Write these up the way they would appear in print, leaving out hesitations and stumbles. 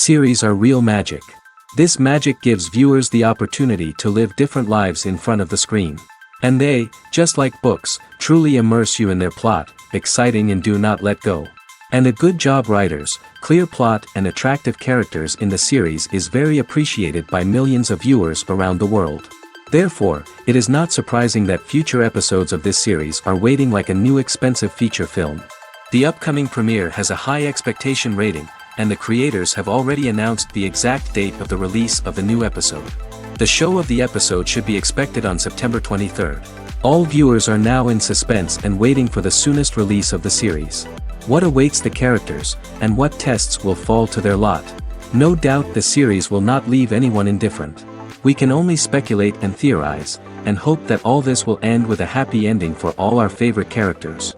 series are real magic. This magic gives viewers the opportunity to live different lives in front of the screen. And they, just like books, truly immerse you in their plot, exciting and do not let go. And a good job writers, clear plot and attractive characters in the series is very appreciated by millions of viewers around the world. Therefore, it is not surprising that future episodes of this series are waiting like a new expensive feature film. The upcoming premiere has a high expectation rating, and the creators have already announced the exact date of the release of the new episode. The show of the episode should be expected on September 23rd. All viewers are now in suspense and waiting for the soonest release of the series. What awaits the characters, and what tests will fall to their lot? No doubt the series will not leave anyone indifferent. We can only speculate and theorize, and hope that all this will end with a happy ending for all our favorite characters.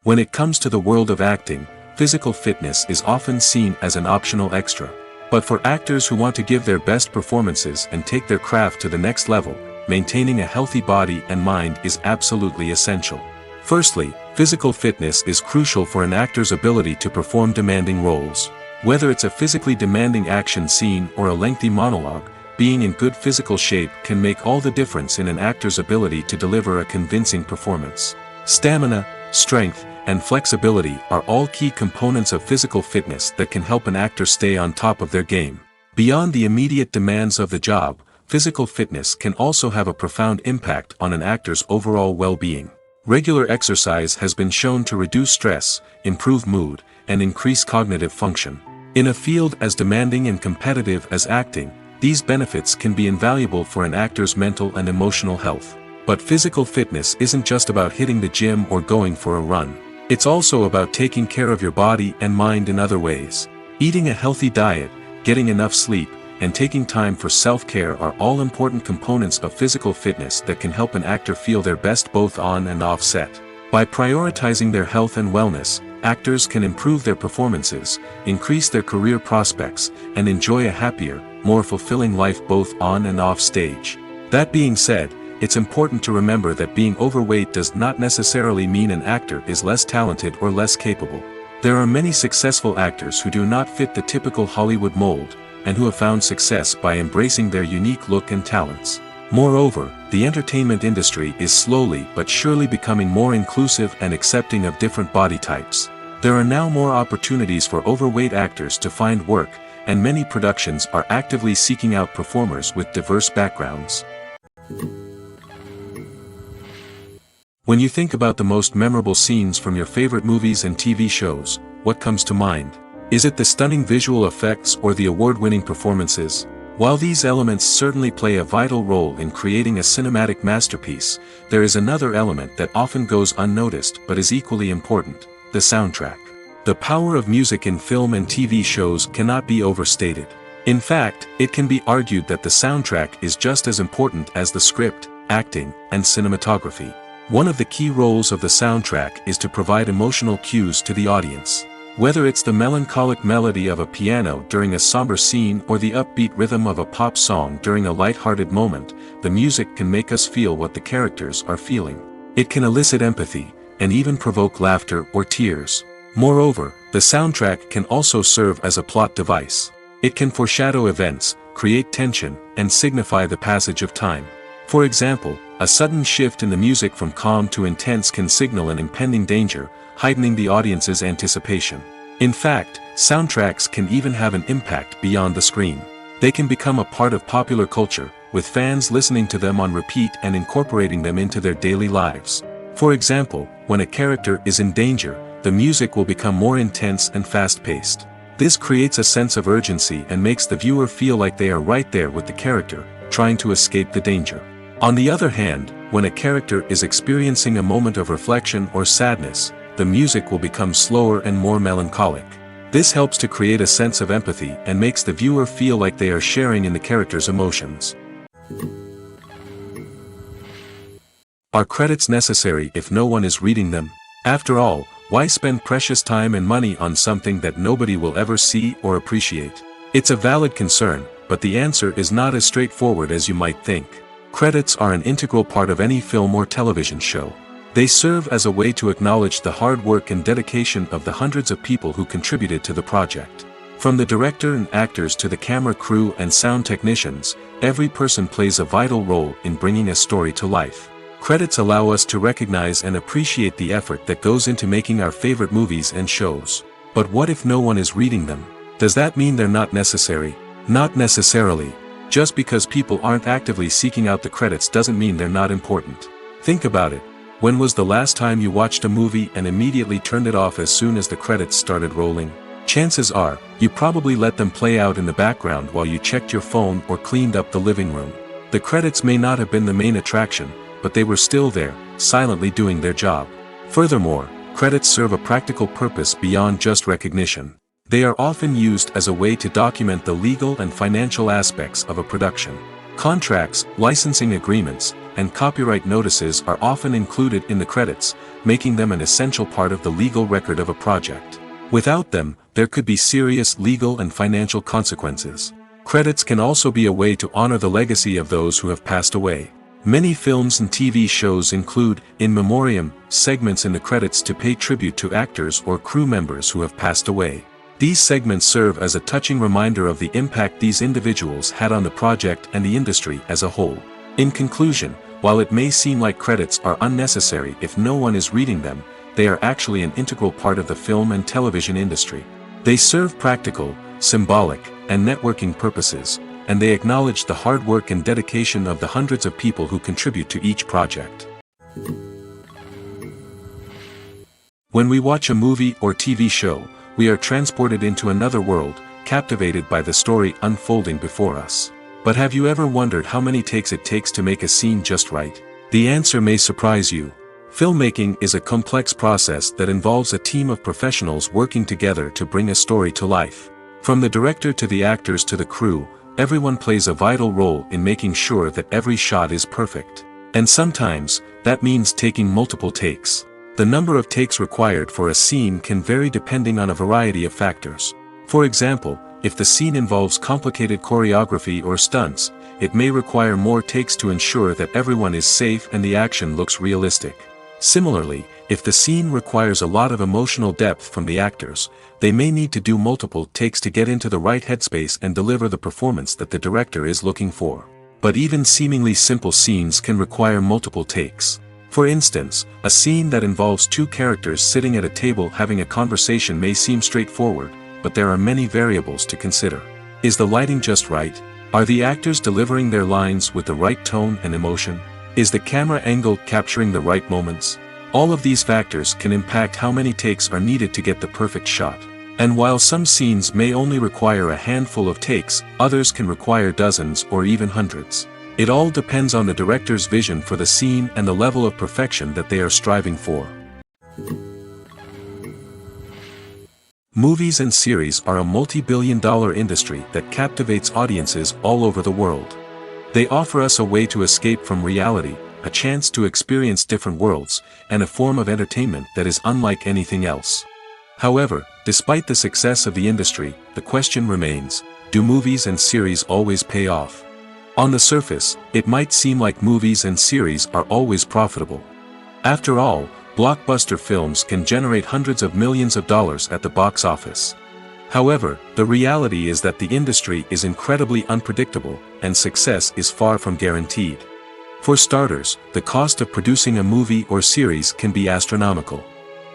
When it comes to the world of acting, physical fitness is often seen as an optional extra. But for actors who want to give their best performances and take their craft to the next level, maintaining a healthy body and mind is absolutely essential. Firstly, physical fitness is crucial for an actor's ability to perform demanding roles. Whether it's a physically demanding action scene or a lengthy monologue, being in good physical shape can make all the difference in an actor's ability to deliver a convincing performance. Stamina, strength, and flexibility are all key components of physical fitness that can help an actor stay on top of their game. Beyond the immediate demands of the job, physical fitness can also have a profound impact on an actor's overall well-being. Regular exercise has been shown to reduce stress, improve mood, and increase cognitive function. In a field as demanding and competitive as acting, these benefits can be invaluable for an actor's mental and emotional health. But physical fitness isn't just about hitting the gym or going for a run. It's also about taking care of your body and mind in other ways. Eating a healthy diet, getting enough sleep, and taking time for self-care are all important components of physical fitness that can help an actor feel their best both on and off set. By prioritizing their health and wellness, actors can improve their performances, increase their career prospects, and enjoy a happier, more fulfilling life both on and off stage. That being said, it's important to remember that being overweight does not necessarily mean an actor is less talented or less capable. There are many successful actors who do not fit the typical Hollywood mold, and who have found success by embracing their unique look and talents. Moreover, the entertainment industry is slowly but surely becoming more inclusive and accepting of different body types. There are now more opportunities for overweight actors to find work, and many productions are actively seeking out performers with diverse backgrounds. When you think about the most memorable scenes from your favorite movies and TV shows, what comes to mind? Is it the stunning visual effects or the award-winning performances? While these elements certainly play a vital role in creating a cinematic masterpiece, there is another element that often goes unnoticed but is equally important: the soundtrack. The power of music in film and TV shows cannot be overstated. In fact, it can be argued that the soundtrack is just as important as the script, acting, and cinematography. One of the key roles of the soundtrack is to provide emotional cues to the audience. Whether it's the melancholic melody of a piano during a somber scene or the upbeat rhythm of a pop song during a light-hearted moment, the music can make us feel what the characters are feeling. It can elicit empathy, and even provoke laughter or tears. Moreover, the soundtrack can also serve as a plot device. It can foreshadow events, create tension, and signify the passage of time. For example, a sudden shift in the music from calm to intense can signal an impending danger, heightening the audience's anticipation. In fact, soundtracks can even have an impact beyond the screen. They can become a part of popular culture, with fans listening to them on repeat and incorporating them into their daily lives. For example, when a character is in danger, the music will become more intense and fast-paced. This creates a sense of urgency and makes the viewer feel like they are right there with the character, trying to escape the danger. On the other hand, when a character is experiencing a moment of reflection or sadness, the music will become slower and more melancholic. This helps to create a sense of empathy and makes the viewer feel like they are sharing in the character's emotions. Are credits necessary if no one is reading them? After all, why spend precious time and money on something that nobody will ever see or appreciate? It's a valid concern, but the answer is not as straightforward as you might think. Credits are an integral part of any film or television show. They serve as a way to acknowledge the hard work and dedication of the hundreds of people who contributed to the project. From the director and actors to the camera crew and sound technicians, every person plays a vital role in bringing a story to life. Credits allow us to recognize and appreciate the effort that goes into making our favorite movies and shows. But what if no one is reading them? Does that mean they're not necessary? Not necessarily. Just because people aren't actively seeking out the credits doesn't mean they're not important. Think about it. When was the last time you watched a movie and immediately turned it off as soon as the credits started rolling? Chances are, you probably let them play out in the background while you checked your phone or cleaned up the living room. The credits may not have been the main attraction, but they were still there, silently doing their job. Furthermore, credits serve a practical purpose beyond just recognition. They are often used as a way to document the legal and financial aspects of a production. Contracts, licensing agreements, and copyright notices are often included in the credits, making them an essential part of the legal record of a project. Without them, there could be serious legal and financial consequences. Credits can also be a way to honor the legacy of those who have passed away. Many films and TV shows include, in memoriam, segments in the credits to pay tribute to actors or crew members who have passed away. These segments serve as a touching reminder of the impact these individuals had on the project and the industry as a whole. In conclusion, while it may seem like credits are unnecessary if no one is reading them, they are actually an integral part of the film and television industry. They serve practical, symbolic, and networking purposes, and they acknowledge the hard work and dedication of the hundreds of people who contribute to each project. When we watch a movie or TV show, we are transported into another world, captivated by the story unfolding before us. But have you ever wondered how many takes it takes to make a scene just right? The answer may surprise you. Filmmaking is a complex process that involves a team of professionals working together to bring a story to life. From the director to the actors to the crew, everyone plays a vital role in making sure that every shot is perfect. And sometimes, that means taking multiple takes. The number of takes required for a scene can vary depending on a variety of factors. For example, if the scene involves complicated choreography or stunts, it may require more takes to ensure that everyone is safe and the action looks realistic. Similarly, if the scene requires a lot of emotional depth from the actors, they may need to do multiple takes to get into the right headspace and deliver the performance that the director is looking for. But even seemingly simple scenes can require multiple takes. For instance, a scene that involves two characters sitting at a table having a conversation may seem straightforward, but there are many variables to consider. Is the lighting just right? Are the actors delivering their lines with the right tone and emotion? Is the camera angle capturing the right moments? All of these factors can impact how many takes are needed to get the perfect shot. And while some scenes may only require a handful of takes, others can require dozens or even hundreds. It all depends on the director's vision for the scene and the level of perfection that they are striving for. Movies and series are a multi-billion-dollar industry that captivates audiences all over the world. They offer us a way to escape from reality, a chance to experience different worlds, and a form of entertainment that is unlike anything else. However, despite the success of the industry, the question remains, do movies and series always pay off? On the surface, it might seem like movies and series are always profitable. After all, blockbuster films can generate hundreds of millions of dollars at the box office. However, the reality is that the industry is incredibly unpredictable, and success is far from guaranteed. For starters, the cost of producing a movie or series can be astronomical.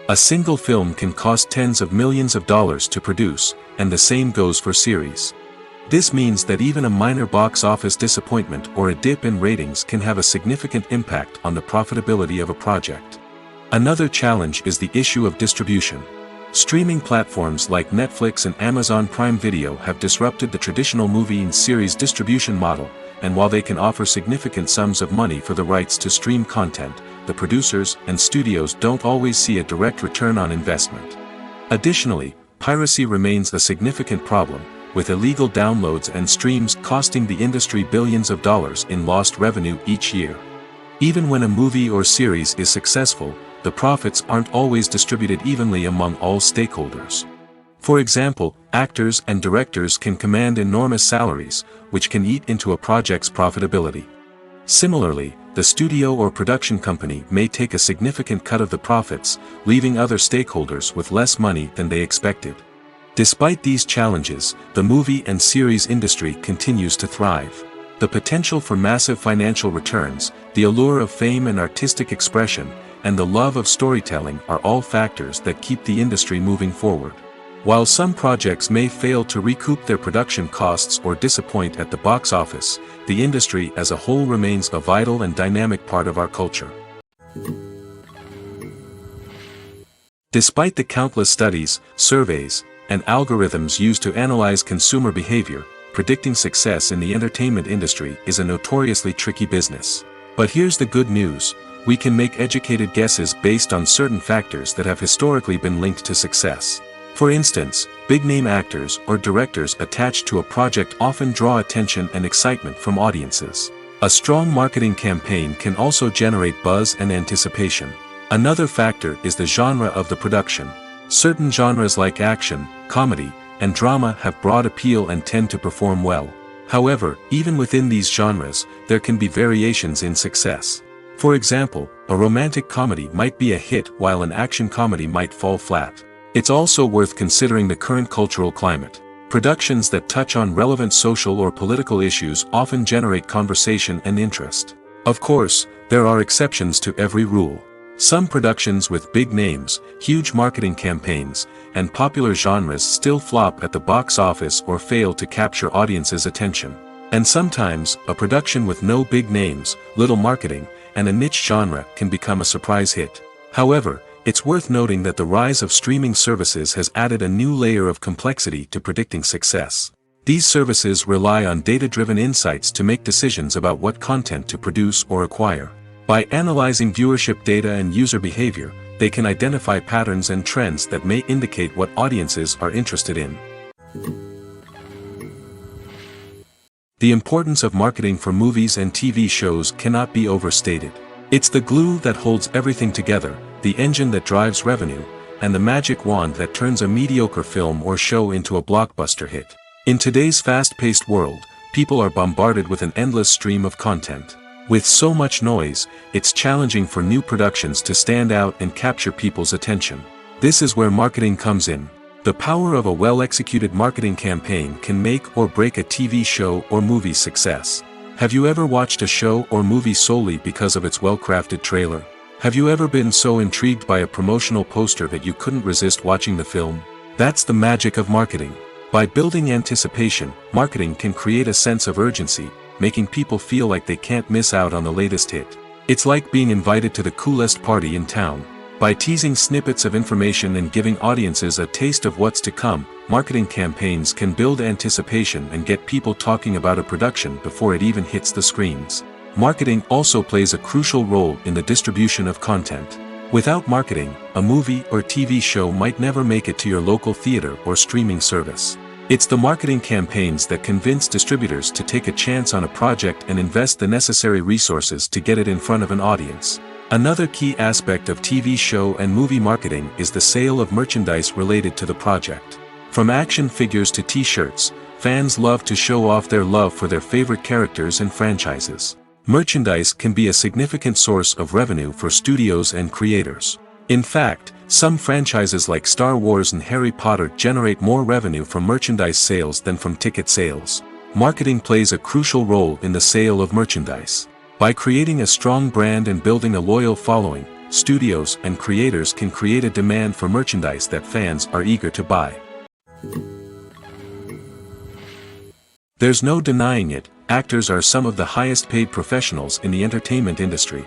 A single film can cost tens of millions of dollars to produce, and the same goes for series. This means that even a minor box office disappointment or a dip in ratings can have a significant impact on the profitability of a project. Another challenge is the issue of distribution. Streaming platforms like Netflix and Amazon Prime Video have disrupted the traditional movie and series distribution model, and while they can offer significant sums of money for the rights to stream content, the producers and studios don't always see a direct return on investment. Additionally, piracy remains a significant problem, with illegal downloads and streams costing the industry billions of dollars in lost revenue each year. Even when a movie or series is successful, the profits aren't always distributed evenly among all stakeholders. For example, actors and directors can command enormous salaries, which can eat into a project's profitability. Similarly, the studio or production company may take a significant cut of the profits, leaving other stakeholders with less money than they expected. Despite these challenges, the movie and series industry continues to thrive. The potential for massive financial returns, the allure of fame and artistic expression, and the love of storytelling are all factors that keep the industry moving forward. While some projects may fail to recoup their production costs or disappoint at the box office, the industry as a whole remains a vital and dynamic part of our culture. Despite the countless studies, surveys, and algorithms used to analyze consumer behavior, predicting success in the entertainment industry is a notoriously tricky business. But here's the good news: we can make educated guesses based on certain factors that have historically been linked to success. For instance, big-name actors or directors attached to a project often draw attention and excitement from audiences. A strong marketing campaign can also generate buzz and anticipation. Another factor is the genre of the production. Certain genres like action, comedy, and drama have broad appeal and tend to perform well. However, even within these genres, there can be variations in success. For example, a romantic comedy might be a hit while an action comedy might fall flat. It's also worth considering the current cultural climate. Productions that touch on relevant social or political issues often generate conversation and interest. Of course, there are exceptions to every rule. Some productions with big names, huge marketing campaigns, and popular genres still flop at the box office or fail to capture audiences' attention. And sometimes, a production with no big names, little marketing, and a niche genre can become a surprise hit. However, it's worth noting that the rise of streaming services has added a new layer of complexity to predicting success. These services rely on data-driven insights to make decisions about what content to produce or acquire. By analyzing viewership data and user behavior, they can identify patterns and trends that may indicate what audiences are interested in. The importance of marketing for movies and TV shows cannot be overstated. It's the glue that holds everything together, the engine that drives revenue, and the magic wand that turns a mediocre film or show into a blockbuster hit. In today's fast-paced world, people are bombarded with an endless stream of content. With so much noise, it's challenging for new productions to stand out and capture people's attention. This is where marketing comes in. The power of a well-executed marketing campaign can make or break a TV show or movie's success. Have you ever watched a show or movie solely because of its well-crafted trailer? Have you ever been so intrigued by a promotional poster that you couldn't resist watching the film? That's the magic of marketing. By building anticipation, marketing can create a sense of urgency, making people feel like they can't miss out on the latest hit. It's like being invited to the coolest party in town. By teasing snippets of information and giving audiences a taste of what's to come, marketing campaigns can build anticipation and get people talking about a production before it even hits the screens. Marketing also plays a crucial role in the distribution of content. Without marketing, a movie or TV show might never make it to your local theater or streaming service. It's the marketing campaigns that convince distributors to take a chance on a project and invest the necessary resources to get it in front of an audience. Another key aspect of TV show and movie marketing is the sale of merchandise related to the project. From action figures to t-shirts, fans love to show off their love for their favorite characters and franchises. Merchandise can be a significant source of revenue for studios and creators. In fact, some franchises like Star Wars and Harry Potter generate more revenue from merchandise sales than from ticket sales. Marketing plays a crucial role in the sale of merchandise. By creating a strong brand and building a loyal following, studios and creators can create a demand for merchandise that fans are eager to buy. There's no denying it, actors are some of the highest paid professionals in the entertainment industry.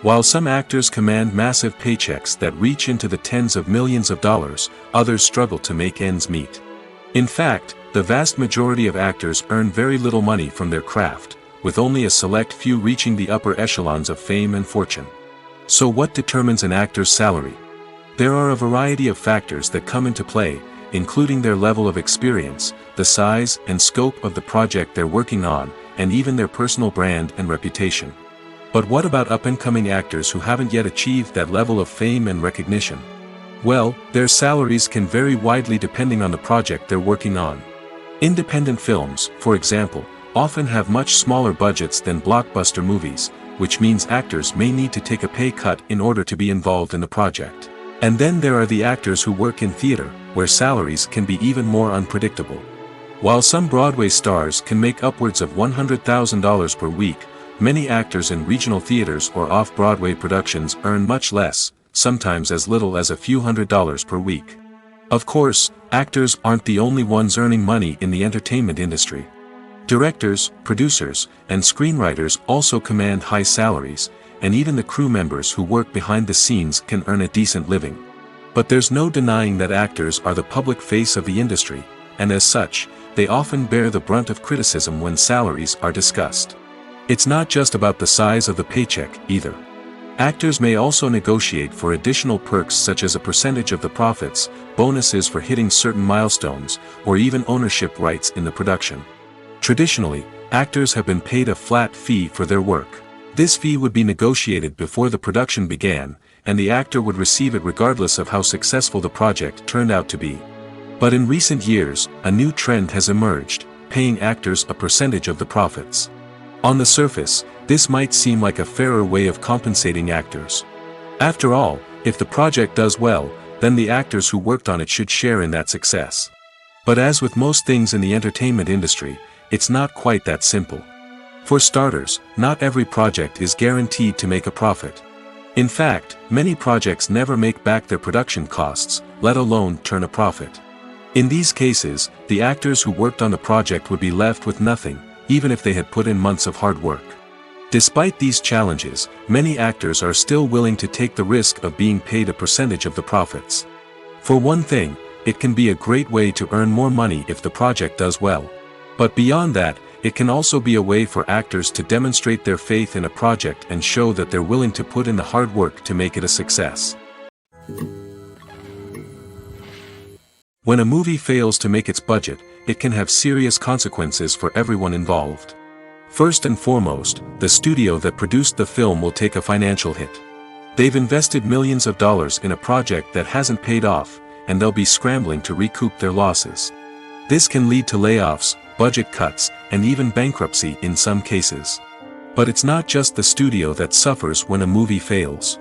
While some actors command massive paychecks that reach into the tens of millions of dollars, others struggle to make ends meet. In fact, the vast majority of actors earn very little money from their craft, with only a select few reaching the upper echelons of fame and fortune. So what determines an actor's salary? There are a variety of factors that come into play, including their level of experience, the size and scope of the project they're working on, and even their personal brand and reputation. But what about up-and-coming actors who haven't yet achieved that level of fame and recognition? Well, their salaries can vary widely depending on the project they're working on. Independent films, for example, often have much smaller budgets than blockbuster movies, which means actors may need to take a pay cut in order to be involved in the project. And then there are the actors who work in theater, where salaries can be even more unpredictable. While some Broadway stars can make upwards of $100,000 per week, many actors in regional theaters or off-Broadway productions earn much less, sometimes as little as a few $100s per week. Of course, actors aren't the only ones earning money in the entertainment industry. Directors, producers, and screenwriters also command high salaries, and even the crew members who work behind the scenes can earn a decent living. But there's no denying that actors are the public face of the industry, and as such, they often bear the brunt of criticism when salaries are discussed. It's not just about the size of the paycheck, either. Actors may also negotiate for additional perks such as a percentage of the profits, bonuses for hitting certain milestones, or even ownership rights in the production. Traditionally, actors have been paid a flat fee for their work. This fee would be negotiated before the production began, and the actor would receive it regardless of how successful the project turned out to be. But in recent years, a new trend has emerged, paying actors a percentage of the profits. On the surface, this might seem like a fairer way of compensating actors. After all, if the project does well, then the actors who worked on it should share in that success. But as with most things in the entertainment industry, it's not quite that simple. For starters, not every project is guaranteed to make a profit. In fact, many projects never make back their production costs, let alone turn a profit. In these cases, the actors who worked on the project would be left with nothing, even if they had put in months of hard work. Despite these challenges, many actors are still willing to take the risk of being paid a percentage of the profits. For one thing, it can be a great way to earn more money if the project does well. But beyond that, it can also be a way for actors to demonstrate their faith in a project and show that they're willing to put in the hard work to make it a success. When a movie fails to make its budget, it can have serious consequences for everyone involved. First and foremost, the studio that produced the film will take a financial hit. They've invested millions of dollars in a project that hasn't paid off, and they'll be scrambling to recoup their losses. This can lead to layoffs, budget cuts, and even bankruptcy in some cases. But it's not just the studio that suffers when a movie fails.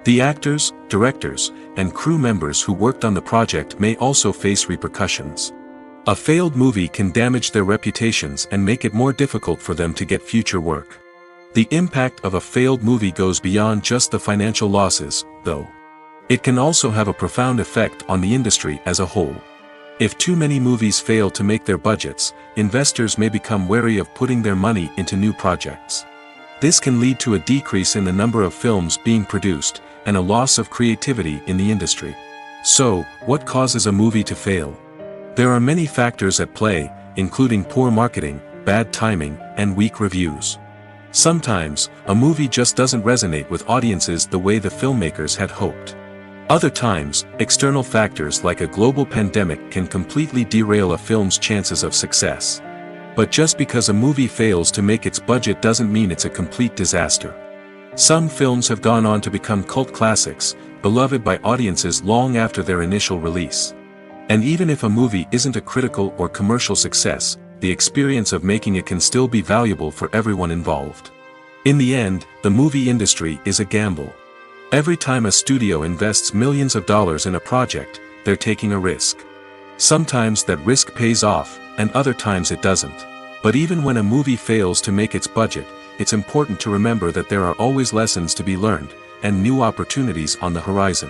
The actors, directors, and crew members who worked on the project may also face repercussions. A failed movie can damage their reputations and make it more difficult for them to get future work. The impact of a failed movie goes beyond just the financial losses, though. It can also have a profound effect on the industry as a whole. If too many movies fail to make their budgets, investors may become wary of putting their money into new projects. This can lead to a decrease in the number of films being produced, and a loss of creativity in the industry. So, what causes a movie to fail? There are many factors at play, including poor marketing, bad timing, and weak reviews. Sometimes, a movie just doesn't resonate with audiences the way the filmmakers had hoped. Other times, external factors like a global pandemic can completely derail a film's chances of success. But just because a movie fails to make its budget doesn't mean it's a complete disaster. Some films have gone on to become cult classics, beloved by audiences long after their initial release. And even if a movie isn't a critical or commercial success, the experience of making it can still be valuable for everyone involved. In the end, the movie industry is a gamble. Every time a studio invests millions of dollars in a project, they're taking a risk. Sometimes that risk pays off, and other times it doesn't. But even when a movie fails to make its budget, it's important to remember that there are always lessons to be learned, and new opportunities on the horizon.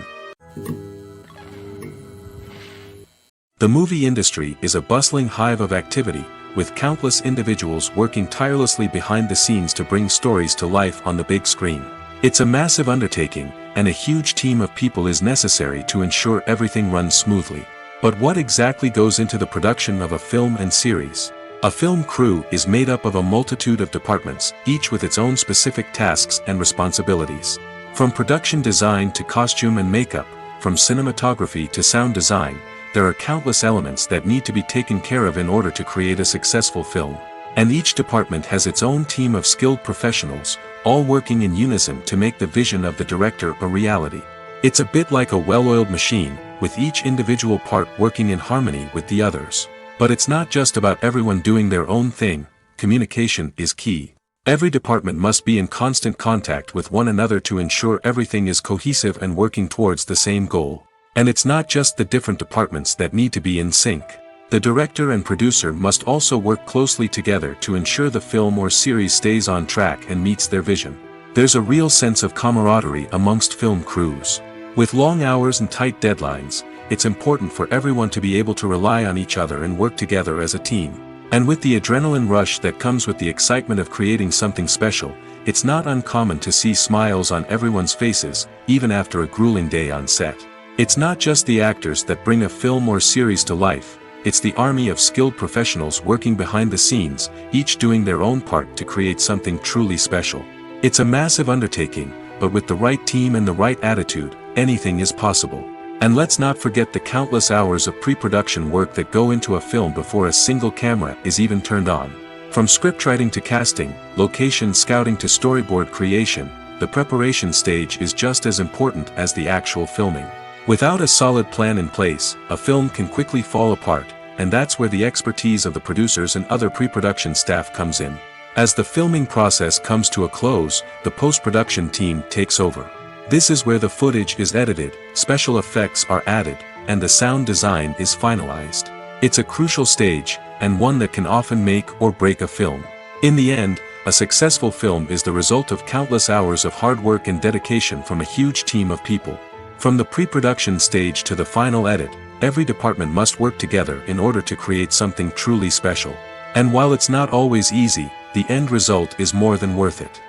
The movie industry is a bustling hive of activity, with countless individuals working tirelessly behind the scenes to bring stories to life on the big screen. It's a massive undertaking, and a huge team of people is necessary to ensure everything runs smoothly. But what exactly goes into the production of a film and series? A film crew is made up of a multitude of departments, each with its own specific tasks and responsibilities. From production design to costume and makeup, from cinematography to sound design, there are countless elements that need to be taken care of in order to create a successful film. And each department has its own team of skilled professionals, all working in unison to make the vision of the director a reality. It's a bit like a well-oiled machine, with each individual part working in harmony with the others. But it's not just about everyone doing their own thing. Communication is key. Every department must be in constant contact with one another to ensure everything is cohesive and working towards the same goal. And it's not just the different departments that need to be in sync. The director and producer must also work closely together to ensure the film or series stays on track and meets their vision. There's a real sense of camaraderie amongst film crews. With long hours and tight deadlines, it's important for everyone to be able to rely on each other and work together as a team. And with the adrenaline rush that comes with the excitement of creating something special, it's not uncommon to see smiles on everyone's faces, even after a grueling day on set. It's not just the actors that bring a film or series to life, it's the army of skilled professionals working behind the scenes, each doing their own part to create something truly special. It's a massive undertaking, but with the right team and the right attitude, anything is possible. And let's not forget the countless hours of pre-production work that go into a film before a single camera is even turned on. From scriptwriting to casting, location scouting to storyboard creation, the preparation stage is just as important as the actual filming. Without a solid plan in place, a film can quickly fall apart, and that's where the expertise of the producers and other pre-production staff comes in. As the filming process comes to a close, the post-production team takes over. This is where the footage is edited, special effects are added, and the sound design is finalized. It's a crucial stage, and one that can often make or break a film. In the end, a successful film is the result of countless hours of hard work and dedication from a huge team of people. From the pre-production stage to the final edit, every department must work together in order to create something truly special. And while it's not always easy, the end result is more than worth it.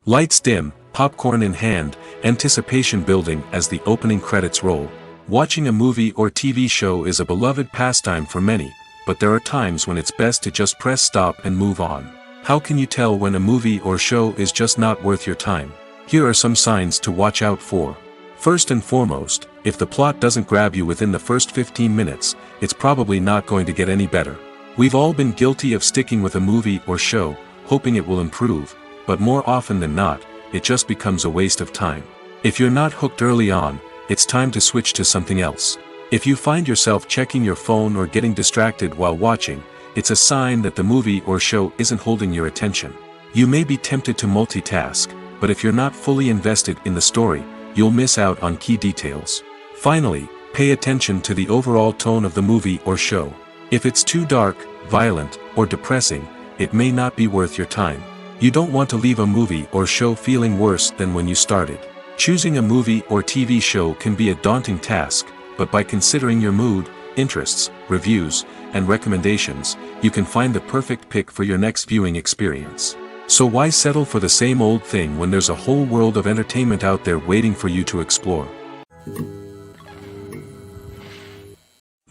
Lights dim, popcorn in hand, anticipation building as the opening credits roll. Watching a movie or TV show is a beloved pastime for many, but there are times when it's best to just press stop and move on. How can you tell when a movie or show is just not worth your time? Here are some signs to watch out for. First and foremost, if the plot doesn't grab you within the first 15 minutes, it's probably not going to get any better. We've all been guilty of sticking with a movie or show, hoping it will improve, but more often than not, it just becomes a waste of time. If you're not hooked early on, it's time to switch to something else. If you find yourself checking your phone or getting distracted while watching, it's a sign that the movie or show isn't holding your attention. You may be tempted to multitask, but if you're not fully invested in the story, you'll miss out on key details. Finally, pay attention to the overall tone of the movie or show. If it's too dark, violent, or depressing, it may not be worth your time. You don't want to leave a movie or show feeling worse than when you started. Choosing a movie or TV show can be a daunting task, but by considering your mood, interests, reviews, and recommendations, you can find the perfect pick for your next viewing experience. So why settle for the same old thing when there's a whole world of entertainment out there waiting for you to explore?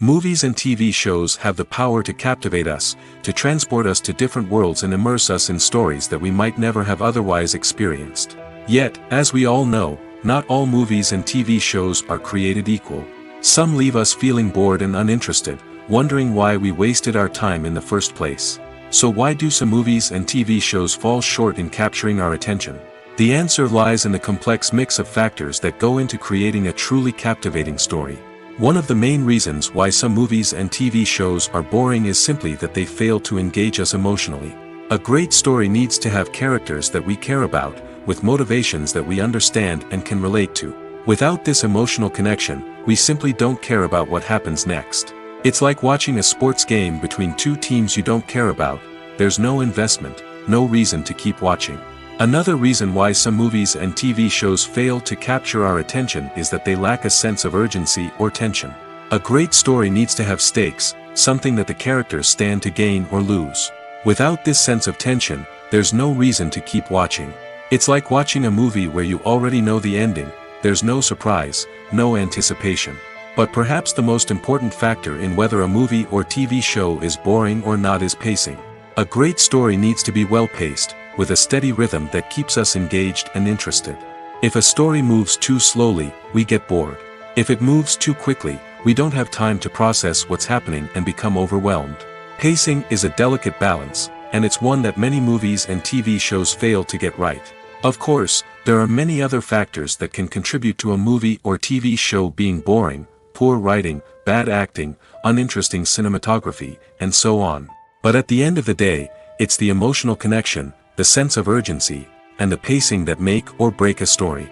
Movies and TV shows have the power to captivate us, to transport us to different worlds and immerse us in stories that we might never have otherwise experienced. Yet, as we all know, not all movies and TV shows are created equal. Some leave us feeling bored and uninterested, wondering why we wasted our time in the first place. So why do some movies and TV shows fall short in capturing our attention? The answer lies in the complex mix of factors that go into creating a truly captivating story. One of the main reasons why some movies and TV shows are boring is simply that they fail to engage us emotionally. A great story needs to have characters that we care about, with motivations that we understand and can relate to. Without this emotional connection, we simply don't care about what happens next. It's like watching a sports game between two teams you don't care about. There's no investment, no reason to keep watching. Another reason why some movies and TV shows fail to capture our attention is that they lack a sense of urgency or tension. A great story needs to have stakes, something that the characters stand to gain or lose. Without this sense of tension, there's no reason to keep watching. It's like watching a movie where you already know the ending. There's no surprise, no anticipation. But perhaps the most important factor in whether a movie or TV show is boring or not is pacing. A great story needs to be well-paced, with a steady rhythm that keeps us engaged and interested. If a story moves too slowly, we get bored. If it moves too quickly, we don't have time to process what's happening and become overwhelmed. Pacing is a delicate balance, and it's one that many movies and TV shows fail to get right. Of course, there are many other factors that can contribute to a movie or TV show being boring: poor writing, bad acting, uninteresting cinematography, and so on. But at the end of the day, it's the emotional connection, the sense of urgency, and the pacing that make or break a story.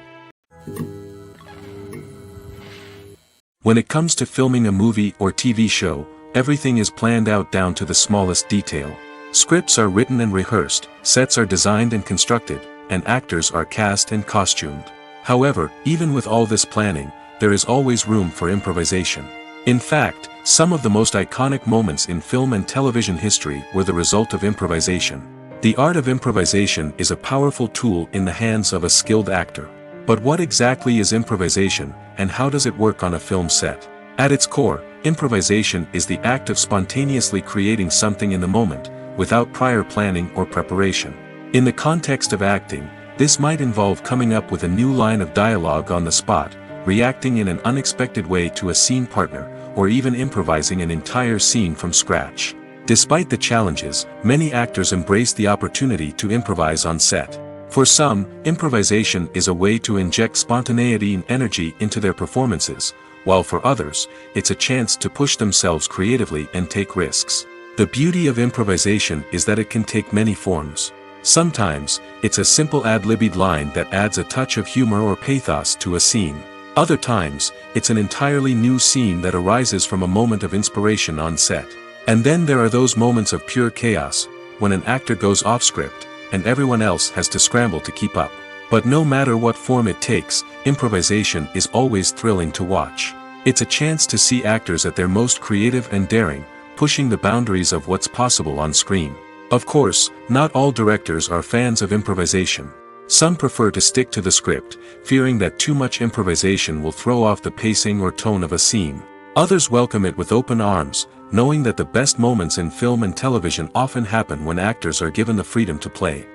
When it comes to filming a movie or TV show, everything is planned out down to the smallest detail. Scripts are written and rehearsed, sets are designed and constructed, and actors are cast and costumed. However, even with all this planning, there is always room for improvisation. In fact, some of the most iconic moments in film and television history were the result of improvisation. The art of improvisation is a powerful tool in the hands of a skilled actor. But what exactly is improvisation, and how does it work on a film set? At its core, improvisation is the act of spontaneously creating something in the moment, without prior planning or preparation. In the context of acting, this might involve coming up with a new line of dialogue on the spot, reacting in an unexpected way to a scene partner, or even improvising an entire scene from scratch. Despite the challenges, many actors embrace the opportunity to improvise on set. For some, improvisation is a way to inject spontaneity and energy into their performances, while for others, it's a chance to push themselves creatively and take risks. The beauty of improvisation is that it can take many forms. Sometimes, it's a simple ad-libbed line that adds a touch of humor or pathos to a scene. Other times, it's an entirely new scene that arises from a moment of inspiration on set. And then there are those moments of pure chaos, when an actor goes off script, and everyone else has to scramble to keep up. But no matter what form it takes, improvisation is always thrilling to watch. It's a chance to see actors at their most creative and daring, pushing the boundaries of what's possible on screen. Of course, not all directors are fans of improvisation. Some prefer to stick to the script, fearing that too much improvisation will throw off the pacing or tone of a scene. Others welcome it with open arms, knowing that the best moments in film and television often happen when actors are given the freedom to play.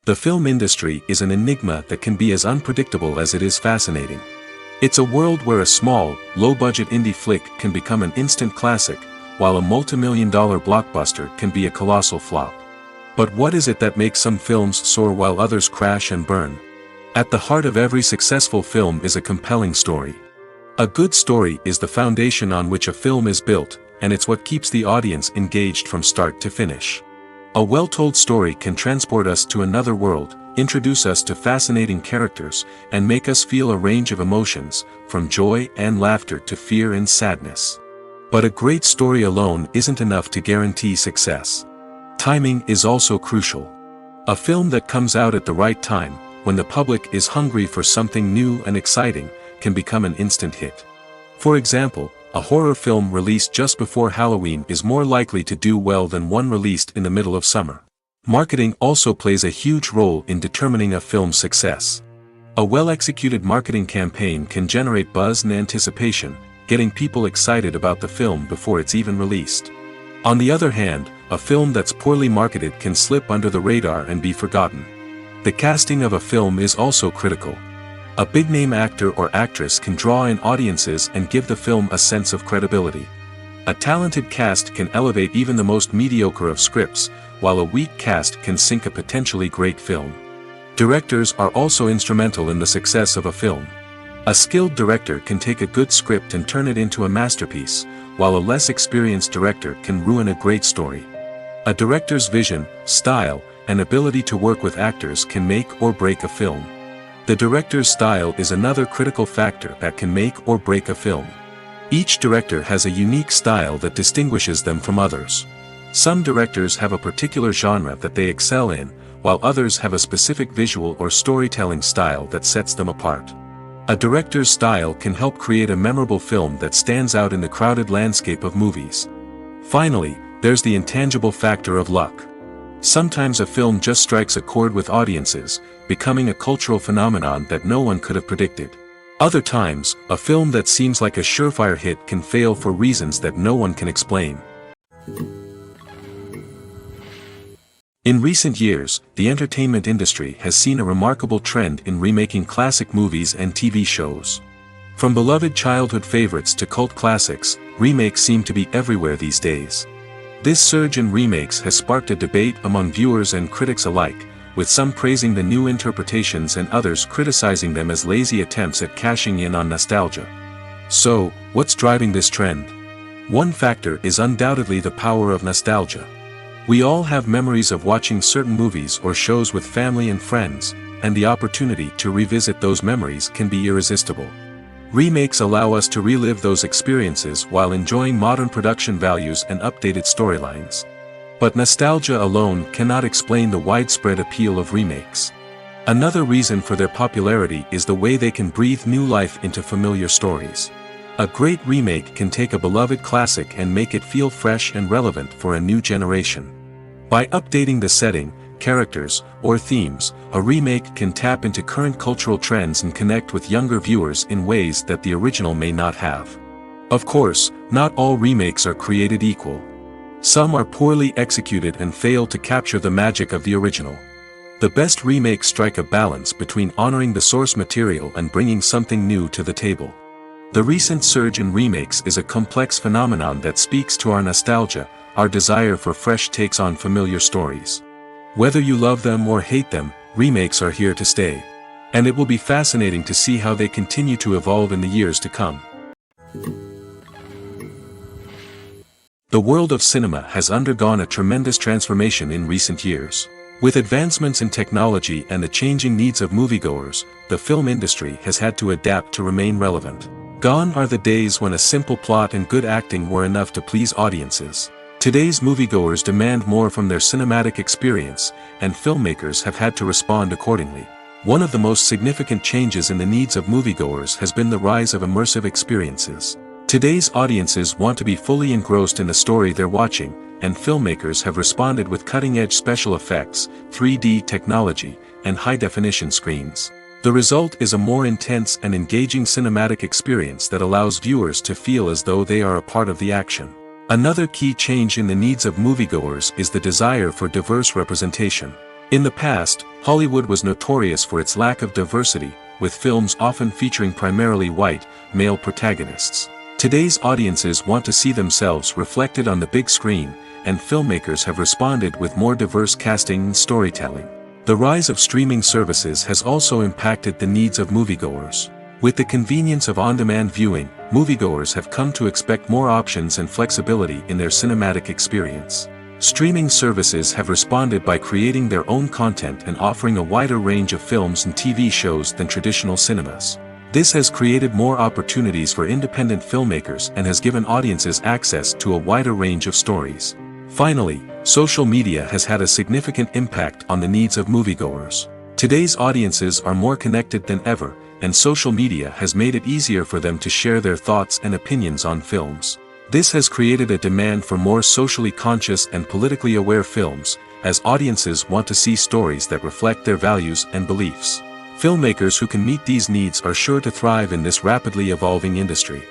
The film industry is an enigma that can be as unpredictable as it is fascinating. It's a world where a small, low-budget indie flick can become an instant classic, while a multi-million-dollar blockbuster can be a colossal flop. But what is it that makes some films soar while others crash and burn? At the heart of every successful film is a compelling story. A good story is the foundation on which a film is built, and it's what keeps the audience engaged from start to finish. A well-told story can transport us to another world, introduce us to fascinating characters, and make us feel a range of emotions, from joy and laughter to fear and sadness. But a great story alone isn't enough to guarantee success. Timing is also crucial. A film that comes out at the right time, when the public is hungry for something new and exciting, can become an instant hit. For example, a horror film released just before Halloween is more likely to do well than one released in the middle of summer. Marketing also plays a huge role in determining a film's success. A well-executed marketing campaign can generate buzz and anticipation, getting people excited about the film before it's even released. On the other hand, a film that's poorly marketed can slip under the radar and be forgotten. The casting of a film is also critical. A big-name actor or actress can draw in audiences and give the film a sense of credibility. A talented cast can elevate even the most mediocre of scripts, while a weak cast can sink a potentially great film. Directors are also instrumental in the success of a film. A skilled director can take a good script and turn it into a masterpiece, while a less experienced director can ruin a great story. A director's vision, style, and ability to work with actors can make or break a film. The director's style is another critical factor that can make or break a film. Each director has a unique style that distinguishes them from others. Some directors have a particular genre that they excel in, while others have a specific visual or storytelling style that sets them apart. A director's style can help create a memorable film that stands out in the crowded landscape of movies. Finally, there's the intangible factor of luck. Sometimes a film just strikes a chord with audiences, becoming a cultural phenomenon that no one could have predicted. Other times, a film that seems like a surefire hit can fail for reasons that no one can explain. In recent years, the entertainment industry has seen a remarkable trend in remaking classic movies and TV shows. From beloved childhood favorites to cult classics, remakes seem to be everywhere these days. This surge in remakes has sparked a debate among viewers and critics alike, with some praising the new interpretations and others criticizing them as lazy attempts at cashing in on nostalgia. So, what's driving this trend? One factor is undoubtedly the power of nostalgia. We all have memories of watching certain movies or shows with family and friends, and the opportunity to revisit those memories can be irresistible. Remakes allow us to relive those experiences while enjoying modern production values and updated storylines. But nostalgia alone cannot explain the widespread appeal of remakes. Another reason for their popularity is the way they can breathe new life into familiar stories. A great remake can take a beloved classic and make it feel fresh and relevant for a new generation. By updating the setting, characters, or themes, a remake can tap into current cultural trends and connect with younger viewers in ways that the original may not have. Of course, not all remakes are created equal. Some are poorly executed and fail to capture the magic of the original. The best remakes strike a balance between honoring the source material and bringing something new to the table. The recent surge in remakes is a complex phenomenon that speaks to our nostalgia, our desire for fresh takes on familiar stories. Whether you love them or hate them, remakes are here to stay. And it will be fascinating to see how they continue to evolve in the years to come. The world of cinema has undergone a tremendous transformation in recent years. With advancements in technology and the changing needs of moviegoers, the film industry has had to adapt to remain relevant. Gone are the days when a simple plot and good acting were enough to please audiences. Today's moviegoers demand more from their cinematic experience, and filmmakers have had to respond accordingly. One of the most significant changes in the needs of moviegoers has been the rise of immersive experiences. Today's audiences want to be fully engrossed in the story they're watching, and filmmakers have responded with cutting-edge special effects, 3D technology, and high-definition screens. The result is a more intense and engaging cinematic experience that allows viewers to feel as though they are a part of the action. Another key change in the needs of moviegoers is the desire for diverse representation. In the past, Hollywood was notorious for its lack of diversity, with films often featuring primarily white, male protagonists. Today's audiences want to see themselves reflected on the big screen, and filmmakers have responded with more diverse casting and storytelling. The rise of streaming services has also impacted the needs of moviegoers. With the convenience of on-demand viewing, moviegoers have come to expect more options and flexibility in their cinematic experience. Streaming services have responded by creating their own content and offering a wider range of films and TV shows than traditional cinemas. This has created more opportunities for independent filmmakers and has given audiences access to a wider range of stories. Finally, social media has had a significant impact on the needs of moviegoers. Today's audiences are more connected than ever, and social media has made it easier for them to share their thoughts and opinions on films. This has created a demand for more socially conscious and politically aware films, as audiences want to see stories that reflect their values and beliefs. Filmmakers who can meet these needs are sure to thrive in this rapidly evolving industry.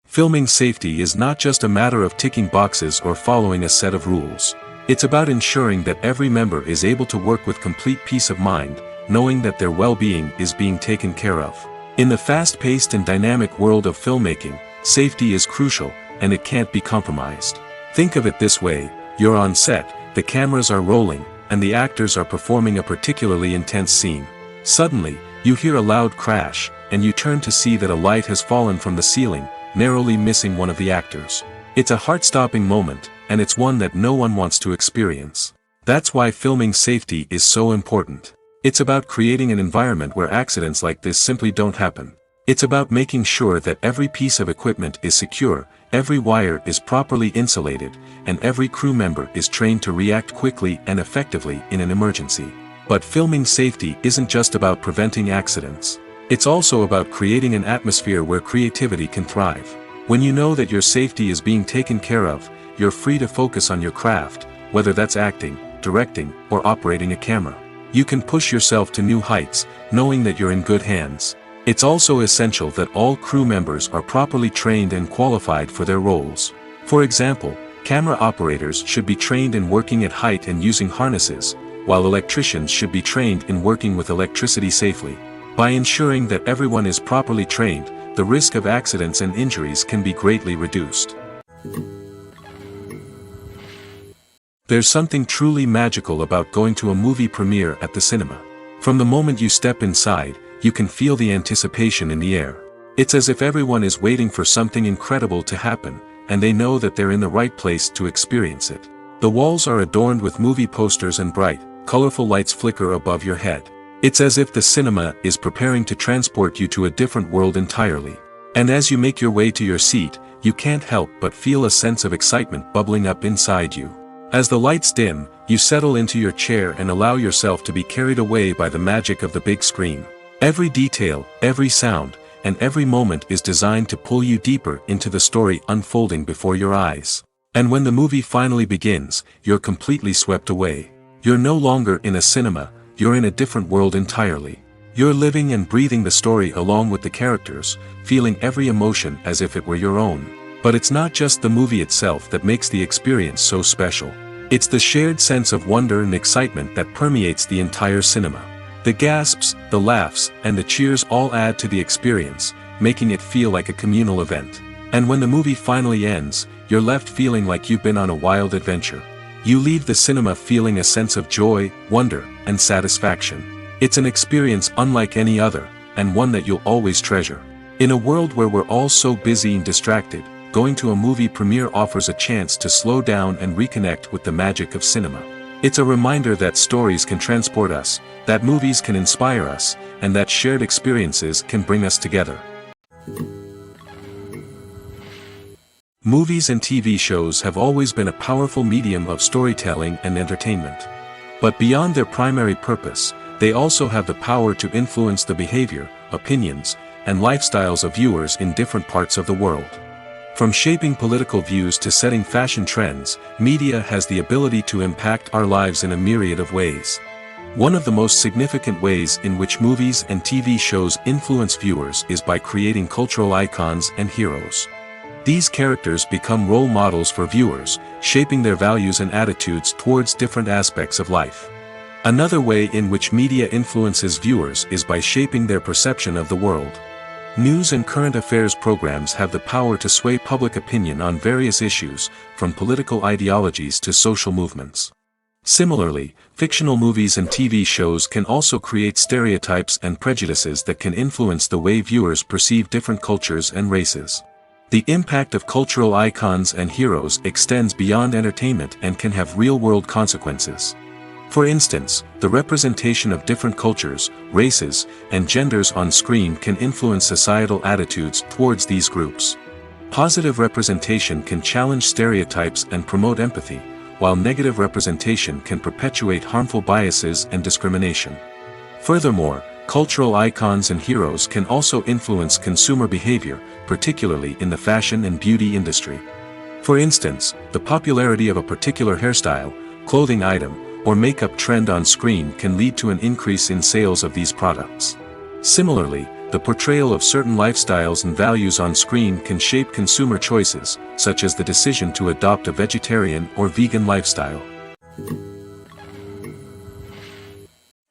Filming safety is not just a matter of ticking boxes or following a set of rules. It's about ensuring that every member is able to work with complete peace of mind, knowing that their well-being is being taken care of. In the fast-paced and dynamic world of filmmaking, safety is crucial, and it can't be compromised. Think of it this way: you're on set, the cameras are rolling, and the actors are performing a particularly intense scene. Suddenly, you hear a loud crash, and you turn to see that a light has fallen from the ceiling, narrowly missing one of the actors. It's a heart-stopping moment, and it's one that no one wants to experience. That's why filming safety is so important. It's about creating an environment where accidents like this simply don't happen. It's about making sure that every piece of equipment is secure, every wire is properly insulated, and every crew member is trained to react quickly and effectively in an emergency. But filming safety isn't just about preventing accidents. It's also about creating an atmosphere where creativity can thrive. When you know that your safety is being taken care of, you're free to focus on your craft, whether that's acting, directing, or operating a camera. You can push yourself to new heights, knowing that you're in good hands. It's also essential that all crew members are properly trained and qualified for their roles. For example, camera operators should be trained in working at height and using harnesses, while electricians should be trained in working with electricity safely. By ensuring that everyone is properly trained, the risk of accidents and injuries can be greatly reduced. There's something truly magical about going to a movie premiere at the cinema. From the moment you step inside, you can feel the anticipation in the air. It's as if everyone is waiting for something incredible to happen, and they know that they're in the right place to experience it. The walls are adorned with movie posters and bright, colorful lights flicker above your head. It's as if the cinema is preparing to transport you to a different world entirely. And as you make your way to your seat, you can't help but feel a sense of excitement bubbling up inside you. As the lights dim, you settle into your chair and allow yourself to be carried away by the magic of the big screen. Every detail, every sound, and every moment is designed to pull you deeper into the story unfolding before your eyes. And when the movie finally begins, you're completely swept away. You're no longer in a cinema, you're in a different world entirely. You're living and breathing the story along with the characters, feeling every emotion as if it were your own. But it's not just the movie itself that makes the experience so special. It's the shared sense of wonder and excitement that permeates the entire cinema. The gasps, the laughs, and the cheers all add to the experience, making it feel like a communal event. And when the movie finally ends, you're left feeling like you've been on a wild adventure. You leave the cinema feeling a sense of joy, wonder, and satisfaction. It's an experience unlike any other, and one that you'll always treasure. In a world where we're all so busy and distracted, going to a movie premiere offers a chance to slow down and reconnect with the magic of cinema. It's a reminder that stories can transport us, that movies can inspire us, and that shared experiences can bring us together. Movies and TV shows have always been a powerful medium of storytelling and entertainment. But beyond their primary purpose, they also have the power to influence the behavior, opinions, and lifestyles of viewers in different parts of the world. From shaping political views to setting fashion trends, media has the ability to impact our lives in a myriad of ways. One of the most significant ways in which movies and TV shows influence viewers is by creating cultural icons and heroes. These characters become role models for viewers, shaping their values and attitudes towards different aspects of life. Another way in which media influences viewers is by shaping their perception of the world. News and current affairs programs have the power to sway public opinion on various issues, from political ideologies to social movements. Similarly, fictional movies and TV shows can also create stereotypes and prejudices that can influence the way viewers perceive different cultures and races. The impact of cultural icons and heroes extends beyond entertainment and can have real-world consequences. For instance, the representation of different cultures, races, and genders on screen can influence societal attitudes towards these groups. Positive representation can challenge stereotypes and promote empathy, while negative representation can perpetuate harmful biases and discrimination. Furthermore, cultural icons and heroes can also influence consumer behavior, particularly in the fashion and beauty industry. For instance, the popularity of a particular hairstyle, clothing item, or makeup trend on screen can lead to an increase in sales of these products. Similarly, the portrayal of certain lifestyles and values on screen can shape consumer choices, such as the decision to adopt a vegetarian or vegan lifestyle.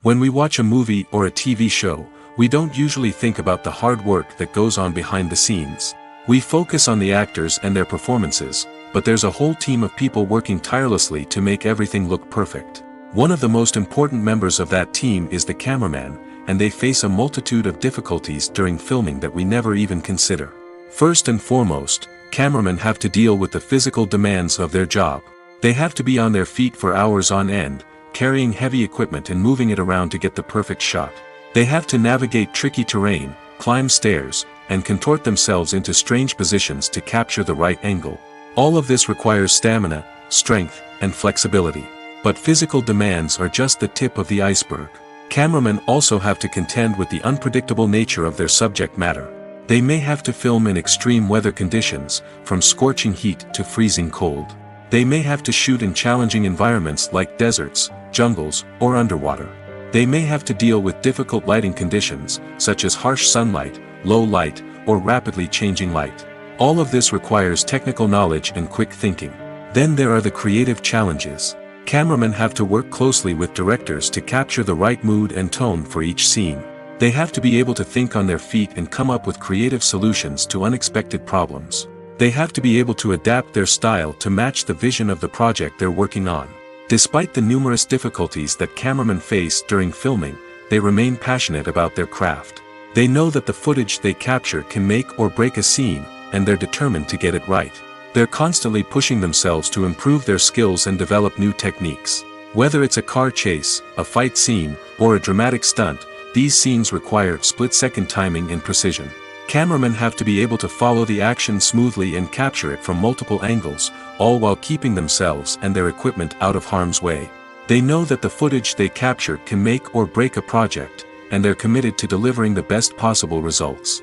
When we watch a movie or a TV show, we don't usually think about the hard work that goes on behind the scenes. We focus on the actors and their performances, but there's a whole team of people working tirelessly to make everything look perfect. One of the most important members of that team is the cameraman, and they face a multitude of difficulties during filming that we never even consider. First and foremost, cameramen have to deal with the physical demands of their job. They have to be on their feet for hours on end, carrying heavy equipment and moving it around to get the perfect shot. They have to navigate tricky terrain, climb stairs, and contort themselves into strange positions to capture the right angle. All of this requires stamina, strength, and flexibility. But physical demands are just the tip of the iceberg. Cameramen also have to contend with the unpredictable nature of their subject matter. They may have to film in extreme weather conditions, from scorching heat to freezing cold. They may have to shoot in challenging environments like deserts, jungles, or underwater. They may have to deal with difficult lighting conditions, such as harsh sunlight, low light, or rapidly changing light. All of this requires technical knowledge and quick thinking. Then there are the creative challenges. Cameramen have to work closely with directors to capture the right mood and tone for each scene. They have to be able to think on their feet and come up with creative solutions to unexpected problems. They have to be able to adapt their style to match the vision of the project they're working on. Despite the numerous difficulties that cameramen face during filming, they remain passionate about their craft. They know that the footage they capture can make or break a scene, and they're determined to get it right. They're constantly pushing themselves to improve their skills and develop new techniques. Whether it's a car chase, a fight scene, or a dramatic stunt, these scenes require split-second timing and precision. Cameramen have to be able to follow the action smoothly and capture it from multiple angles, all while keeping themselves and their equipment out of harm's way. They know that the footage they capture can make or break a project, and they're committed to delivering the best possible results.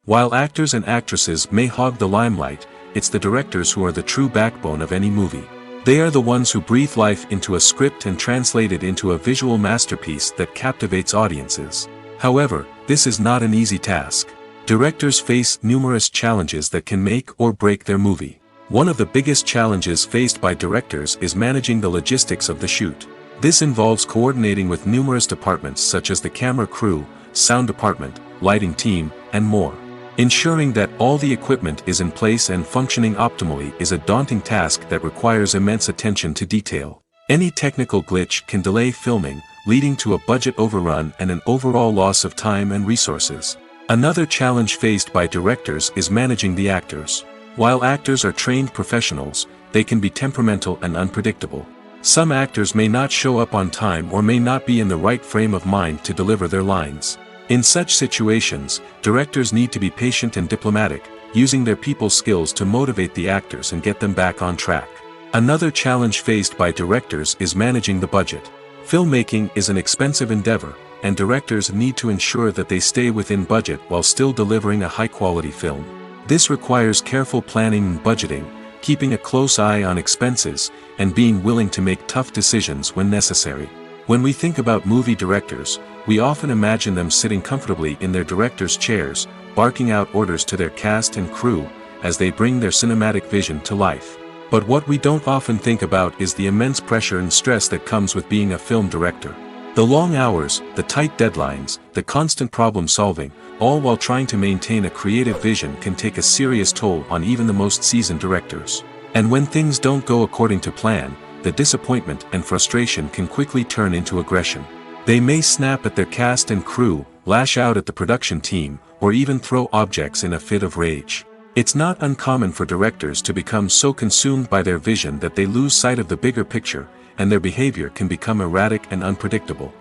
While actors and actresses may hog the limelight, it's the directors who are the true backbone of any movie. They are the ones who breathe life into a script and translate it into a visual masterpiece that captivates audiences. However, this is not an easy task. Directors face numerous challenges that can make or break their movie. One of the biggest challenges faced by directors is managing the logistics of the shoot. This involves coordinating with numerous departments such as the camera crew, sound department, lighting team, and more. Ensuring that all the equipment is in place and functioning optimally is a daunting task that requires immense attention to detail. Any technical glitch can delay filming, leading to a budget overrun and an overall loss of time and resources. Another challenge faced by directors is managing the actors. While actors are trained professionals, they can be temperamental and unpredictable. Some actors may not show up on time or may not be in the right frame of mind to deliver their lines. In such situations, directors need to be patient and diplomatic, using their people skills to motivate the actors and get them back on track. Another challenge faced by directors is managing the budget. Filmmaking is an expensive endeavor, and directors need to ensure that they stay within budget while still delivering a high-quality film. This requires careful planning and budgeting, keeping a close eye on expenses, and being willing to make tough decisions when necessary. When we think about movie directors, we often imagine them sitting comfortably in their director's chairs, barking out orders to their cast and crew, as they bring their cinematic vision to life. But what we don't often think about is the immense pressure and stress that comes with being a film director. The long hours, the tight deadlines, the constant problem-solving, all while trying to maintain a creative vision can take a serious toll on even the most seasoned directors. And when things don't go according to plan, the disappointment and frustration can quickly turn into aggression. They may snap at their cast and crew, lash out at the production team, or even throw objects in a fit of rage. It's not uncommon for directors to become so consumed by their vision that they lose sight of the bigger picture, and their behavior can become erratic and unpredictable.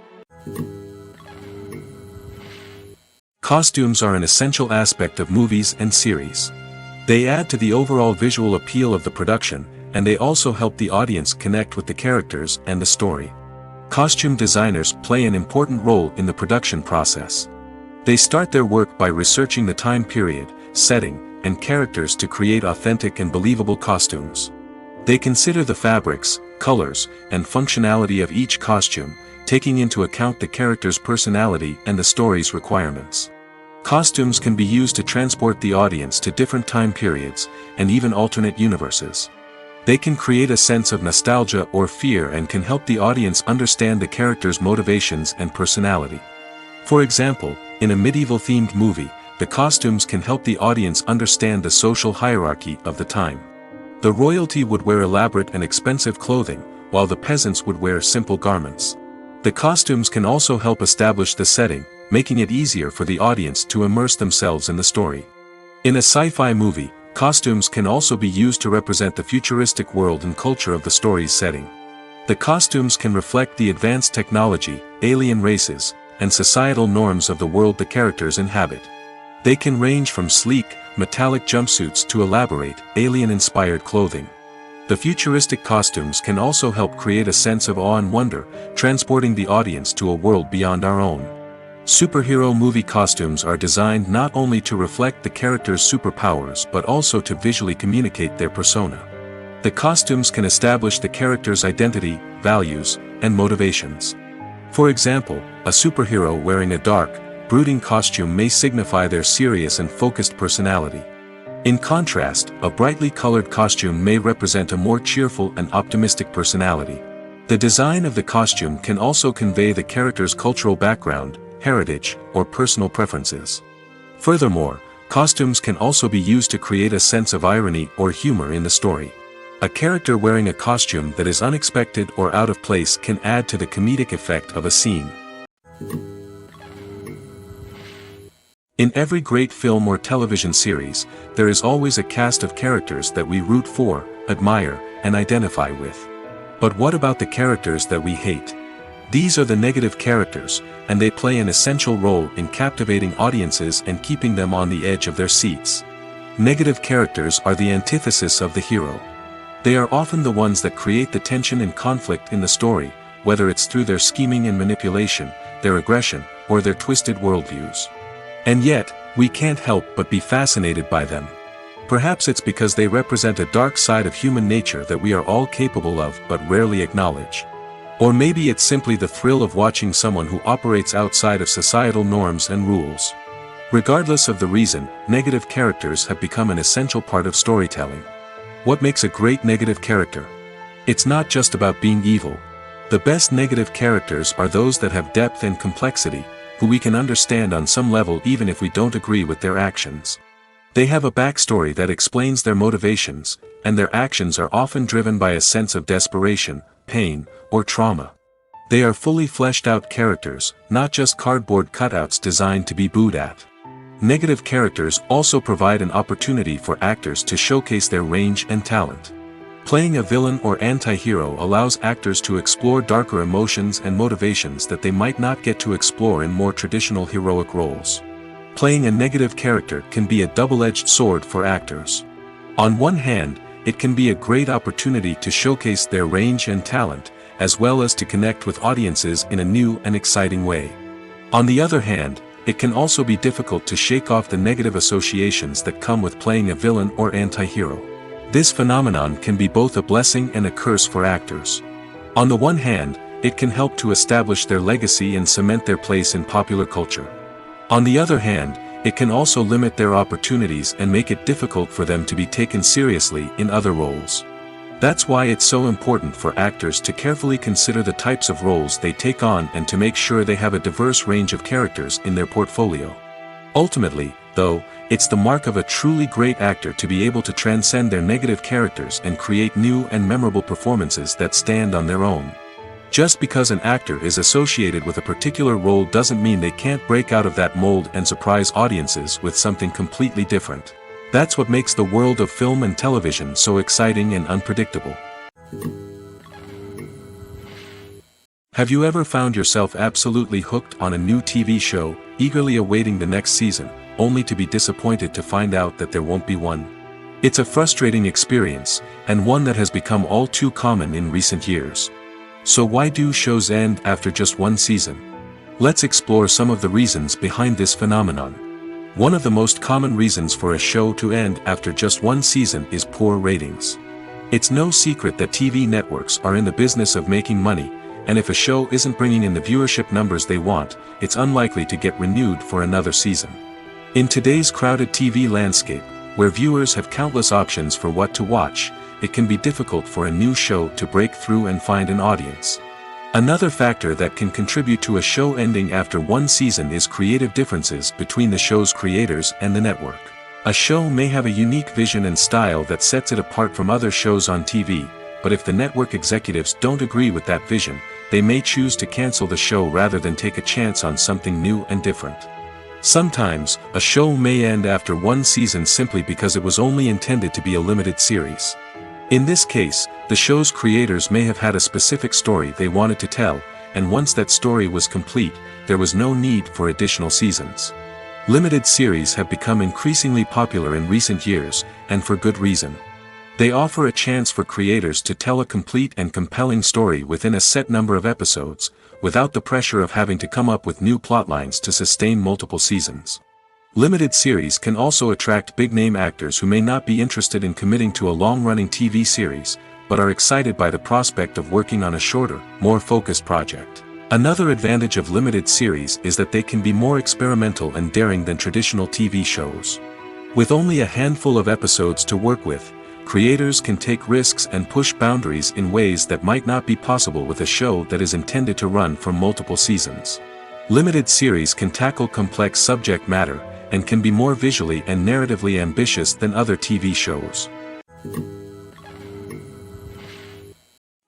Costumes are an essential aspect of movies and series. They add to the overall visual appeal of the production, and they also help the audience connect with the characters and the story. Costume designers play an important role in the production process. They start their work by researching the time period, setting, and characters to create authentic and believable costumes. They consider the fabrics, colors, and functionality of each costume, taking into account the character's personality and the story's requirements. Costumes can be used to transport the audience to different time periods, and even alternate universes. They can create a sense of nostalgia or fear and can help the audience understand the character's motivations and personality. For example, in a medieval-themed movie, the costumes can help the audience understand the social hierarchy of the time. The royalty would wear elaborate and expensive clothing, while the peasants would wear simple garments. The costumes can also help establish the setting, making it easier for the audience to immerse themselves in the story. In a sci-fi movie, costumes can also be used to represent the futuristic world and culture of the story's setting. The costumes can reflect the advanced technology, alien races, and societal norms of the world the characters inhabit. They can range from sleek, metallic jumpsuits to elaborate, alien-inspired clothing. The futuristic costumes can also help create a sense of awe and wonder, transporting the audience to a world beyond our own. Superhero movie costumes are designed not only to reflect the character's superpowers but also to visually communicate their persona. The costumes can establish the character's identity, values, and motivations. For example, a superhero wearing a dark, brooding costume may signify their serious and focused personality. In contrast, a brightly colored costume may represent a more cheerful and optimistic personality. The design of the costume can also convey the character's cultural background, heritage, or personal preferences. Furthermore, costumes can also be used to create a sense of irony or humor in the story. A character wearing a costume that is unexpected or out of place can add to the comedic effect of a scene. In every great film or television series, there is always a cast of characters that we root for, admire, and identify with. But what about the characters that we hate? These are the negative characters, and they play an essential role in captivating audiences and keeping them on the edge of their seats. Negative characters are the antithesis of the hero. They are often the ones that create the tension and conflict in the story, whether it's through their scheming and manipulation, their aggression, or their twisted worldviews. And yet, we can't help but be fascinated by them. Perhaps it's because they represent a dark side of human nature that we are all capable of but rarely acknowledge. Or maybe it's simply the thrill of watching someone who operates outside of societal norms and rules. Regardless of the reason, negative characters have become an essential part of storytelling. What makes a great negative character? It's not just about being evil. The best negative characters are those that have depth and complexity, who we can understand on some level even if we don't agree with their actions. They have a backstory that explains their motivations, and their actions are often driven by a sense of desperation, pain, or trauma. They are fully fleshed out characters, not just cardboard cutouts designed to be booed at. Negative characters also provide an opportunity for actors to showcase their range and talent. Playing a villain or anti-hero allows actors to explore darker emotions and motivations that they might not get to explore in more traditional heroic roles. Playing a negative character can be a double-edged sword for actors. On one hand, it can be a great opportunity to showcase their range and talent, as well as to connect with audiences in a new and exciting way. On the other hand, it can also be difficult to shake off the negative associations that come with playing a villain or anti-hero. This phenomenon can be both a blessing and a curse for actors. On the one hand, it can help to establish their legacy and cement their place in popular culture. On the other hand, it can also limit their opportunities and make it difficult for them to be taken seriously in other roles. That's why it's so important for actors to carefully consider the types of roles they take on and to make sure they have a diverse range of characters in their portfolio. Ultimately, though, it's the mark of a truly great actor to be able to transcend their negative characters and create new and memorable performances that stand on their own. Just because an actor is associated with a particular role doesn't mean they can't break out of that mold and surprise audiences with something completely different. That's what makes the world of film and television so exciting and unpredictable. Have you ever found yourself absolutely hooked on a new TV show, eagerly awaiting the next season, only to be disappointed to find out that there won't be one? It's a frustrating experience, and one that has become all too common in recent years. So why do shows end after just one season? Let's explore some of the reasons behind this phenomenon. One of the most common reasons for a show to end after just one season is poor ratings. It's no secret that TV networks are in the business of making money, and if a show isn't bringing in the viewership numbers they want, it's unlikely to get renewed for another season. In today's crowded TV landscape, where viewers have countless options for what to watch, it can be difficult for a new show to break through and find an audience. Another factor that can contribute to a show ending after one season is creative differences between the show's creators and the network. A show may have a unique vision and style that sets it apart from other shows on TV, but if the network executives don't agree with that vision, they may choose to cancel the show rather than take a chance on something new and different. Sometimes, a show may end after one season simply because it was only intended to be a limited series. In this case, the show's creators may have had a specific story they wanted to tell, and once that story was complete, there was no need for additional seasons. Limited series have become increasingly popular in recent years, and for good reason. They offer a chance for creators to tell a complete and compelling story within a set number of episodes, without the pressure of having to come up with new plotlines to sustain multiple seasons. Limited series can also attract big-name actors who may not be interested in committing to a long-running TV series, but are excited by the prospect of working on a shorter, more focused project. Another advantage of limited series is that they can be more experimental and daring than traditional TV shows. With only a handful of episodes to work with, creators can take risks and push boundaries in ways that might not be possible with a show that is intended to run for multiple seasons. Limited series can tackle complex subject matter, and can be more visually and narratively ambitious than other TV shows.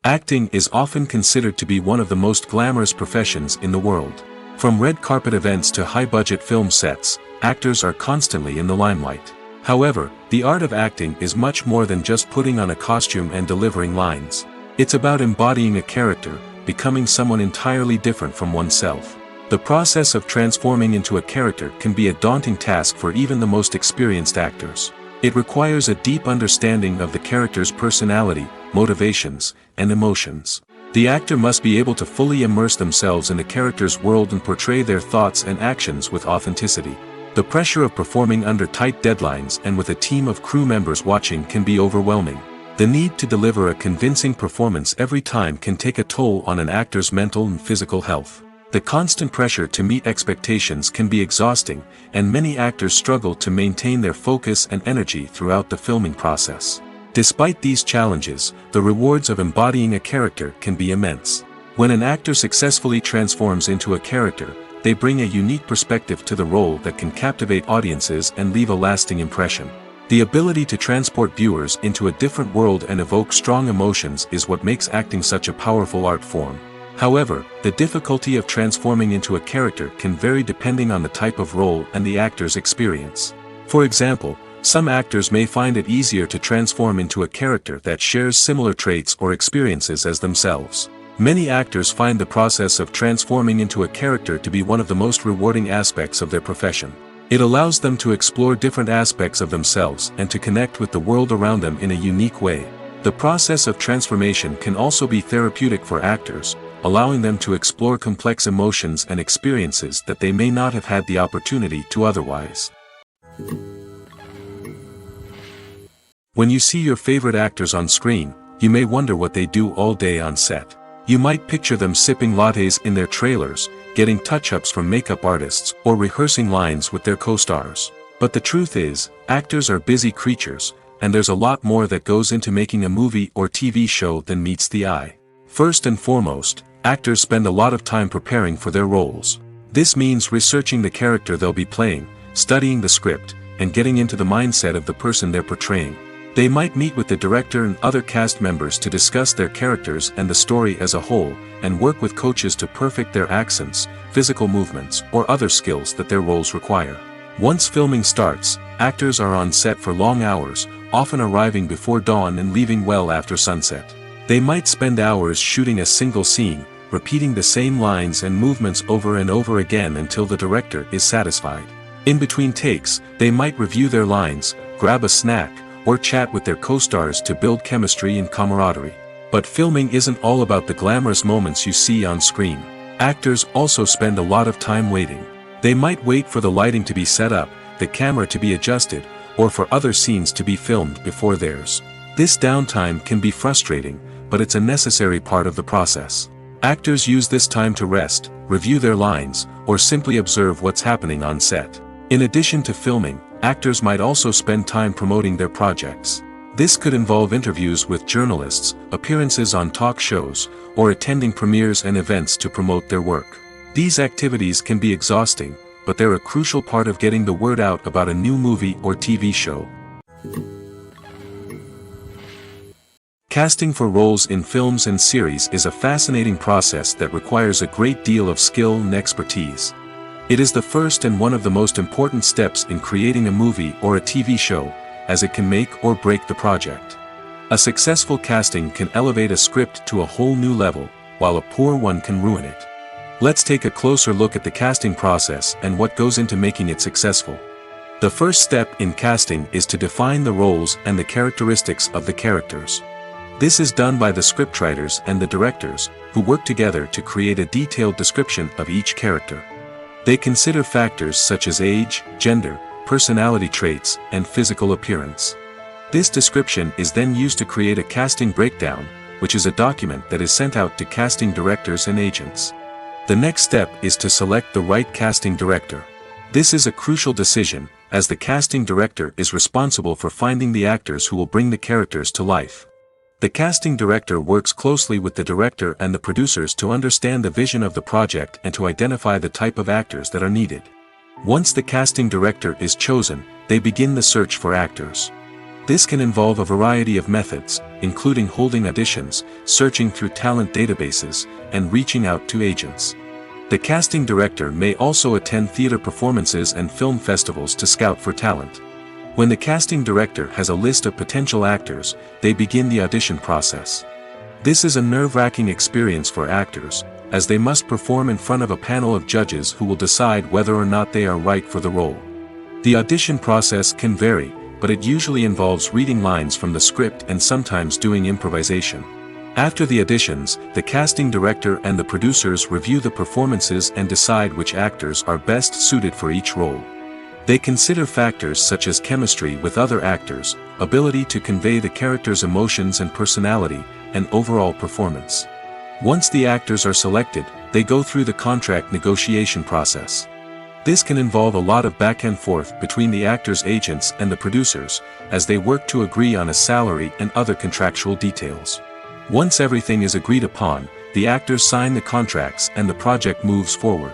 Acting is often considered to be one of the most glamorous professions in the world. From red carpet events to high-budget film sets, actors are constantly in the limelight. However, the art of acting is much more than just putting on a costume and delivering lines. It's about embodying a character, becoming someone entirely different from oneself. The process of transforming into a character can be a daunting task for even the most experienced actors. It requires a deep understanding of the character's personality, motivations, and emotions. The actor must be able to fully immerse themselves in the character's world and portray their thoughts and actions with authenticity. The pressure of performing under tight deadlines and with a team of crew members watching can be overwhelming. The need to deliver a convincing performance every time can take a toll on an actor's mental and physical health. The constant pressure to meet expectations can be exhausting, and many actors struggle to maintain their focus and energy throughout the filming process. Despite these challenges, the rewards of embodying a character can be immense. When an actor successfully transforms into a character, they bring a unique perspective to the role that can captivate audiences and leave a lasting impression. The ability to transport viewers into a different world and evoke strong emotions is what makes acting such a powerful art form. However, the difficulty of transforming into a character can vary depending on the type of role and the actor's experience. For example, some actors may find it easier to transform into a character that shares similar traits or experiences as themselves. Many actors find the process of transforming into a character to be one of the most rewarding aspects of their profession. It allows them to explore different aspects of themselves and to connect with the world around them in a unique way. The process of transformation can also be therapeutic for actors, allowing them to explore complex emotions and experiences that they may not have had the opportunity to otherwise. When you see your favorite actors on screen, you may wonder what they do all day on set. You might picture them sipping lattes in their trailers, getting touch-ups from makeup artists, or rehearsing lines with their co-stars. But the truth is, actors are busy creatures, and there's a lot more that goes into making a movie or TV show than meets the eye. First and foremost, actors spend a lot of time preparing for their roles. This means researching the character they'll be playing, studying the script, and getting into the mindset of the person they're portraying. They might meet with the director and other cast members to discuss their characters and the story as a whole, and work with coaches to perfect their accents, physical movements, or other skills that their roles require. Once filming starts, actors are on set for long hours, often arriving before dawn and leaving well after sunset. They might spend hours shooting a single scene, repeating the same lines and movements over and over again until the director is satisfied. In between takes, they might review their lines, grab a snack, or chat with their co-stars to build chemistry and camaraderie. But filming isn't all about the glamorous moments you see on screen. Actors also spend a lot of time waiting. They might wait for the lighting to be set up, the camera to be adjusted, or for other scenes to be filmed before theirs. This downtime can be frustrating, but it's a necessary part of the process. Actors use this time to rest, review their lines, or simply observe what's happening on set. In addition to filming, actors might also spend time promoting their projects. This could involve interviews with journalists, appearances on talk shows, or attending premieres and events to promote their work. These activities can be exhausting, but they're a crucial part of getting the word out about a new movie or TV show. Casting for roles in films and series is a fascinating process that requires a great deal of skill and expertise. It is the first and one of the most important steps in creating a movie or a TV show, as it can make or break the project. A successful casting can elevate a script to a whole new level, while a poor one can ruin it. Let's take a closer look at the casting process and what goes into making it successful. The first step in casting is to define the roles and the characteristics of the characters. This is done by the scriptwriters and the directors, who work together to create a detailed description of each character. They consider factors such as age, gender, personality traits, and physical appearance. This description is then used to create a casting breakdown, which is a document that is sent out to casting directors and agents. The next step is to select the right casting director. This is a crucial decision, as the casting director is responsible for finding the actors who will bring the characters to life. The casting director works closely with the director and the producers to understand the vision of the project and to identify the type of actors that are needed. Once the casting director is chosen, they begin the search for actors. This can involve a variety of methods, including holding auditions, searching through talent databases, and reaching out to agents. The casting director may also attend theater performances and film festivals to scout for talent. When the casting director has a list of potential actors, they begin the audition process. This is a nerve-wracking experience for actors, as they must perform in front of a panel of judges who will decide whether or not they are right for the role. The audition process can vary, but it usually involves reading lines from the script and sometimes doing improvisation. After the auditions, the casting director and the producers review the performances and decide which actors are best suited for each role. They consider factors such as chemistry with other actors, ability to convey the character's emotions and personality, and overall performance. Once the actors are selected, they go through the contract negotiation process. This can involve a lot of back and forth between the actors' agents and the producers, as they work to agree on a salary and other contractual details. Once everything is agreed upon, the actors sign the contracts and the project moves forward.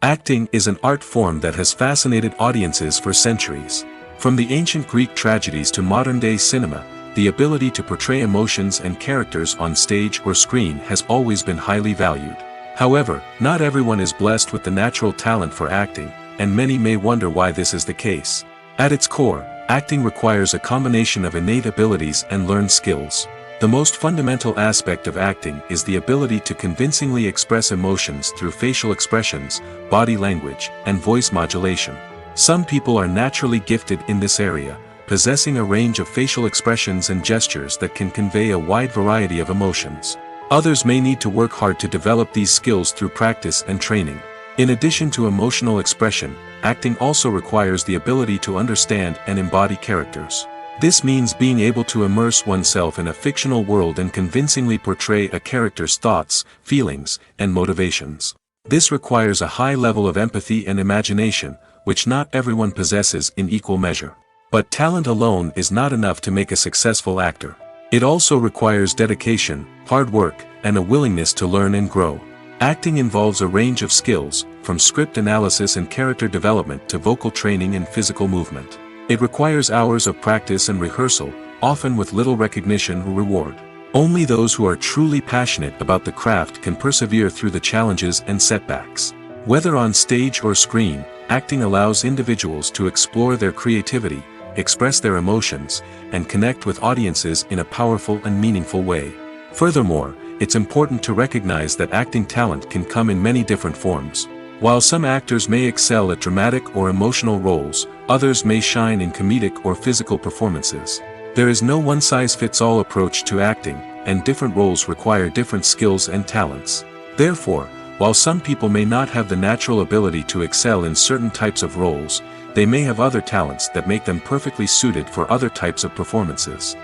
Acting is an art form that has fascinated audiences for centuries. From the ancient Greek tragedies to modern-day cinema, the ability to portray emotions and characters on stage or screen has always been highly valued. However, not everyone is blessed with the natural talent for acting, and many may wonder why this is the case. At its core, acting requires a combination of innate abilities and learned skills. The most fundamental aspect of acting is the ability to convincingly express emotions through facial expressions, body language, and voice modulation. Some people are naturally gifted in this area, possessing a range of facial expressions and gestures that can convey a wide variety of emotions. Others may need to work hard to develop these skills through practice and training. In addition to emotional expression, acting also requires the ability to understand and embody characters. This means being able to immerse oneself in a fictional world and convincingly portray a character's thoughts, feelings, and motivations. This requires a high level of empathy and imagination, which not everyone possesses in equal measure. But talent alone is not enough to make a successful actor. It also requires dedication, hard work, and a willingness to learn and grow. Acting involves a range of skills, from script analysis and character development to vocal training and physical movement. It requires hours of practice and rehearsal, often with little recognition or reward. Only those who are truly passionate about the craft can persevere through the challenges and setbacks. Whether on stage or screen, acting allows individuals to explore their creativity, express their emotions, and connect with audiences in a powerful and meaningful way. Furthermore, it's important to recognize that acting talent can come in many different forms. While some actors may excel at dramatic or emotional roles, others may shine in comedic or physical performances. There is no one-size-fits-all approach to acting, and different roles require different skills and talents. Therefore, while some people may not have the natural ability to excel in certain types of roles, they may have other talents that make them perfectly suited for other types of performances.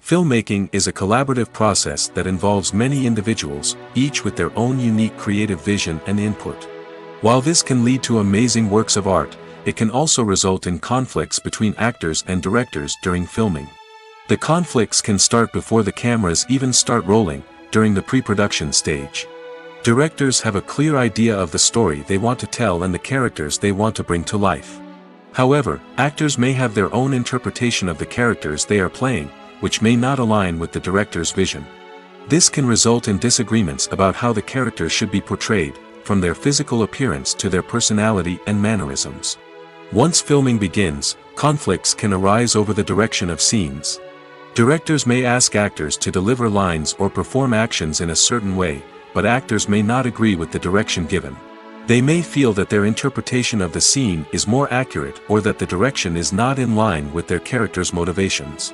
Filmmaking is a collaborative process that involves many individuals, each with their own unique creative vision and input. While this can lead to amazing works of art, it can also result in conflicts between actors and directors during filming. The conflicts can start before the cameras even start rolling, during the pre-production stage. Directors have a clear idea of the story they want to tell and the characters they want to bring to life. However, actors may have their own interpretation of the characters they are playing, which may not align with the director's vision. This can result in disagreements about how the characters should be portrayed, from their physical appearance to their personality and mannerisms. Once filming begins, conflicts can arise over the direction of scenes. Directors may ask actors to deliver lines or perform actions in a certain way, but actors may not agree with the direction given. They may feel that their interpretation of the scene is more accurate or that the direction is not in line with their character's motivations.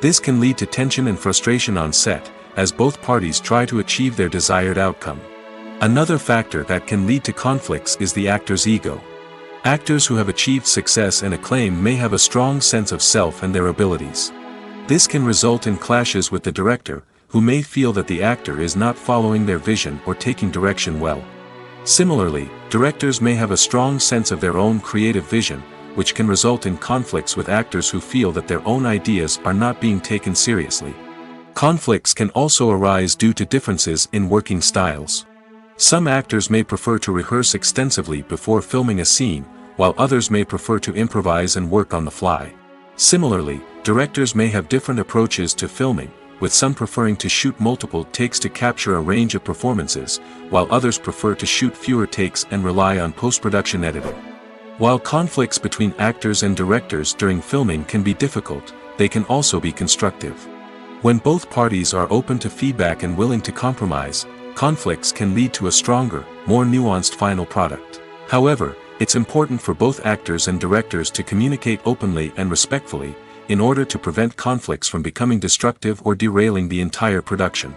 This can lead to tension and frustration on set, as both parties try to achieve their desired outcome. Another factor that can lead to conflicts is the actor's ego. Actors who have achieved success and acclaim may have a strong sense of self and their abilities. This can result in clashes with the director, who may feel that the actor is not following their vision or taking direction well. Similarly, directors may have a strong sense of their own creative vision, which can result in conflicts with actors who feel that their own ideas are not being taken seriously. Conflicts can also arise due to differences in working styles. Some actors may prefer to rehearse extensively before filming a scene, while others may prefer to improvise and work on the fly. Similarly, directors may have different approaches to filming, with some preferring to shoot multiple takes to capture a range of performances, while others prefer to shoot fewer takes and rely on post-production editing. While conflicts between actors and directors during filming can be difficult, they can also be constructive. When both parties are open to feedback and willing to compromise, conflicts can lead to a stronger, more nuanced final product. However, it's important for both actors and directors to communicate openly and respectfully, in order to prevent conflicts from becoming destructive or derailing the entire production.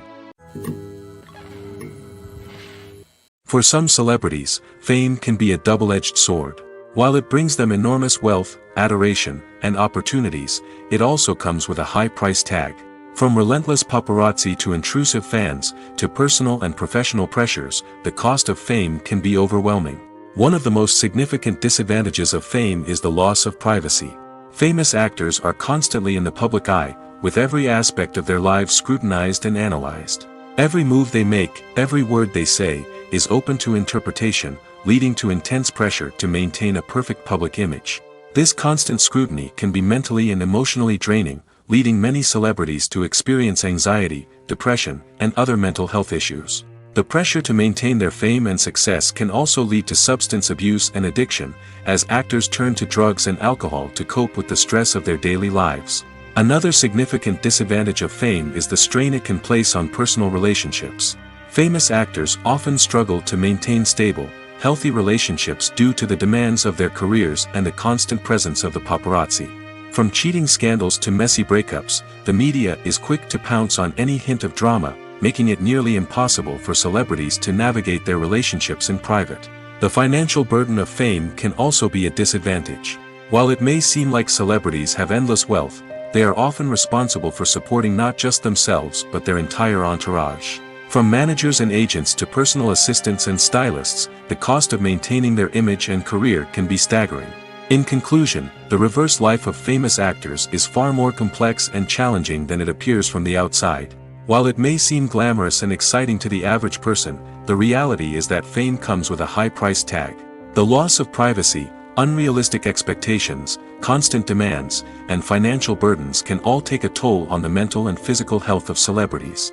For some celebrities, fame can be a double-edged sword. While it brings them enormous wealth, adoration, and opportunities, it also comes with a high price tag. From relentless paparazzi to intrusive fans, to personal and professional pressures, the cost of fame can be overwhelming. One of the most significant disadvantages of fame is the loss of privacy. Famous actors are constantly in the public eye, with every aspect of their lives scrutinized and analyzed. Every move they make, every word they say, is open to interpretation, leading to intense pressure to maintain a perfect public image. This constant scrutiny can be mentally and emotionally draining, leading many celebrities to experience anxiety, depression, and other mental health issues. The pressure to maintain their fame and success can also lead to substance abuse and addiction, as actors turn to drugs and alcohol to cope with the stress of their daily lives. Another significant disadvantage of fame is the strain it can place on personal relationships. Famous actors often struggle to maintain stable, healthy relationships due to the demands of their careers and the constant presence of the paparazzi. From cheating scandals to messy breakups, the media is quick to pounce on any hint of drama, making it nearly impossible for celebrities to navigate their relationships in private. The financial burden of fame can also be a disadvantage. While it may seem like celebrities have endless wealth, they are often responsible for supporting not just themselves but their entire entourage. From managers and agents to personal assistants and stylists, the cost of maintaining their image and career can be staggering. In conclusion, the reverse life of famous actors is far more complex and challenging than it appears from the outside. While it may seem glamorous and exciting to the average person, the reality is that fame comes with a high price tag. The loss of privacy, unrealistic expectations, constant demands, and financial burdens can all take a toll on the mental and physical health of celebrities.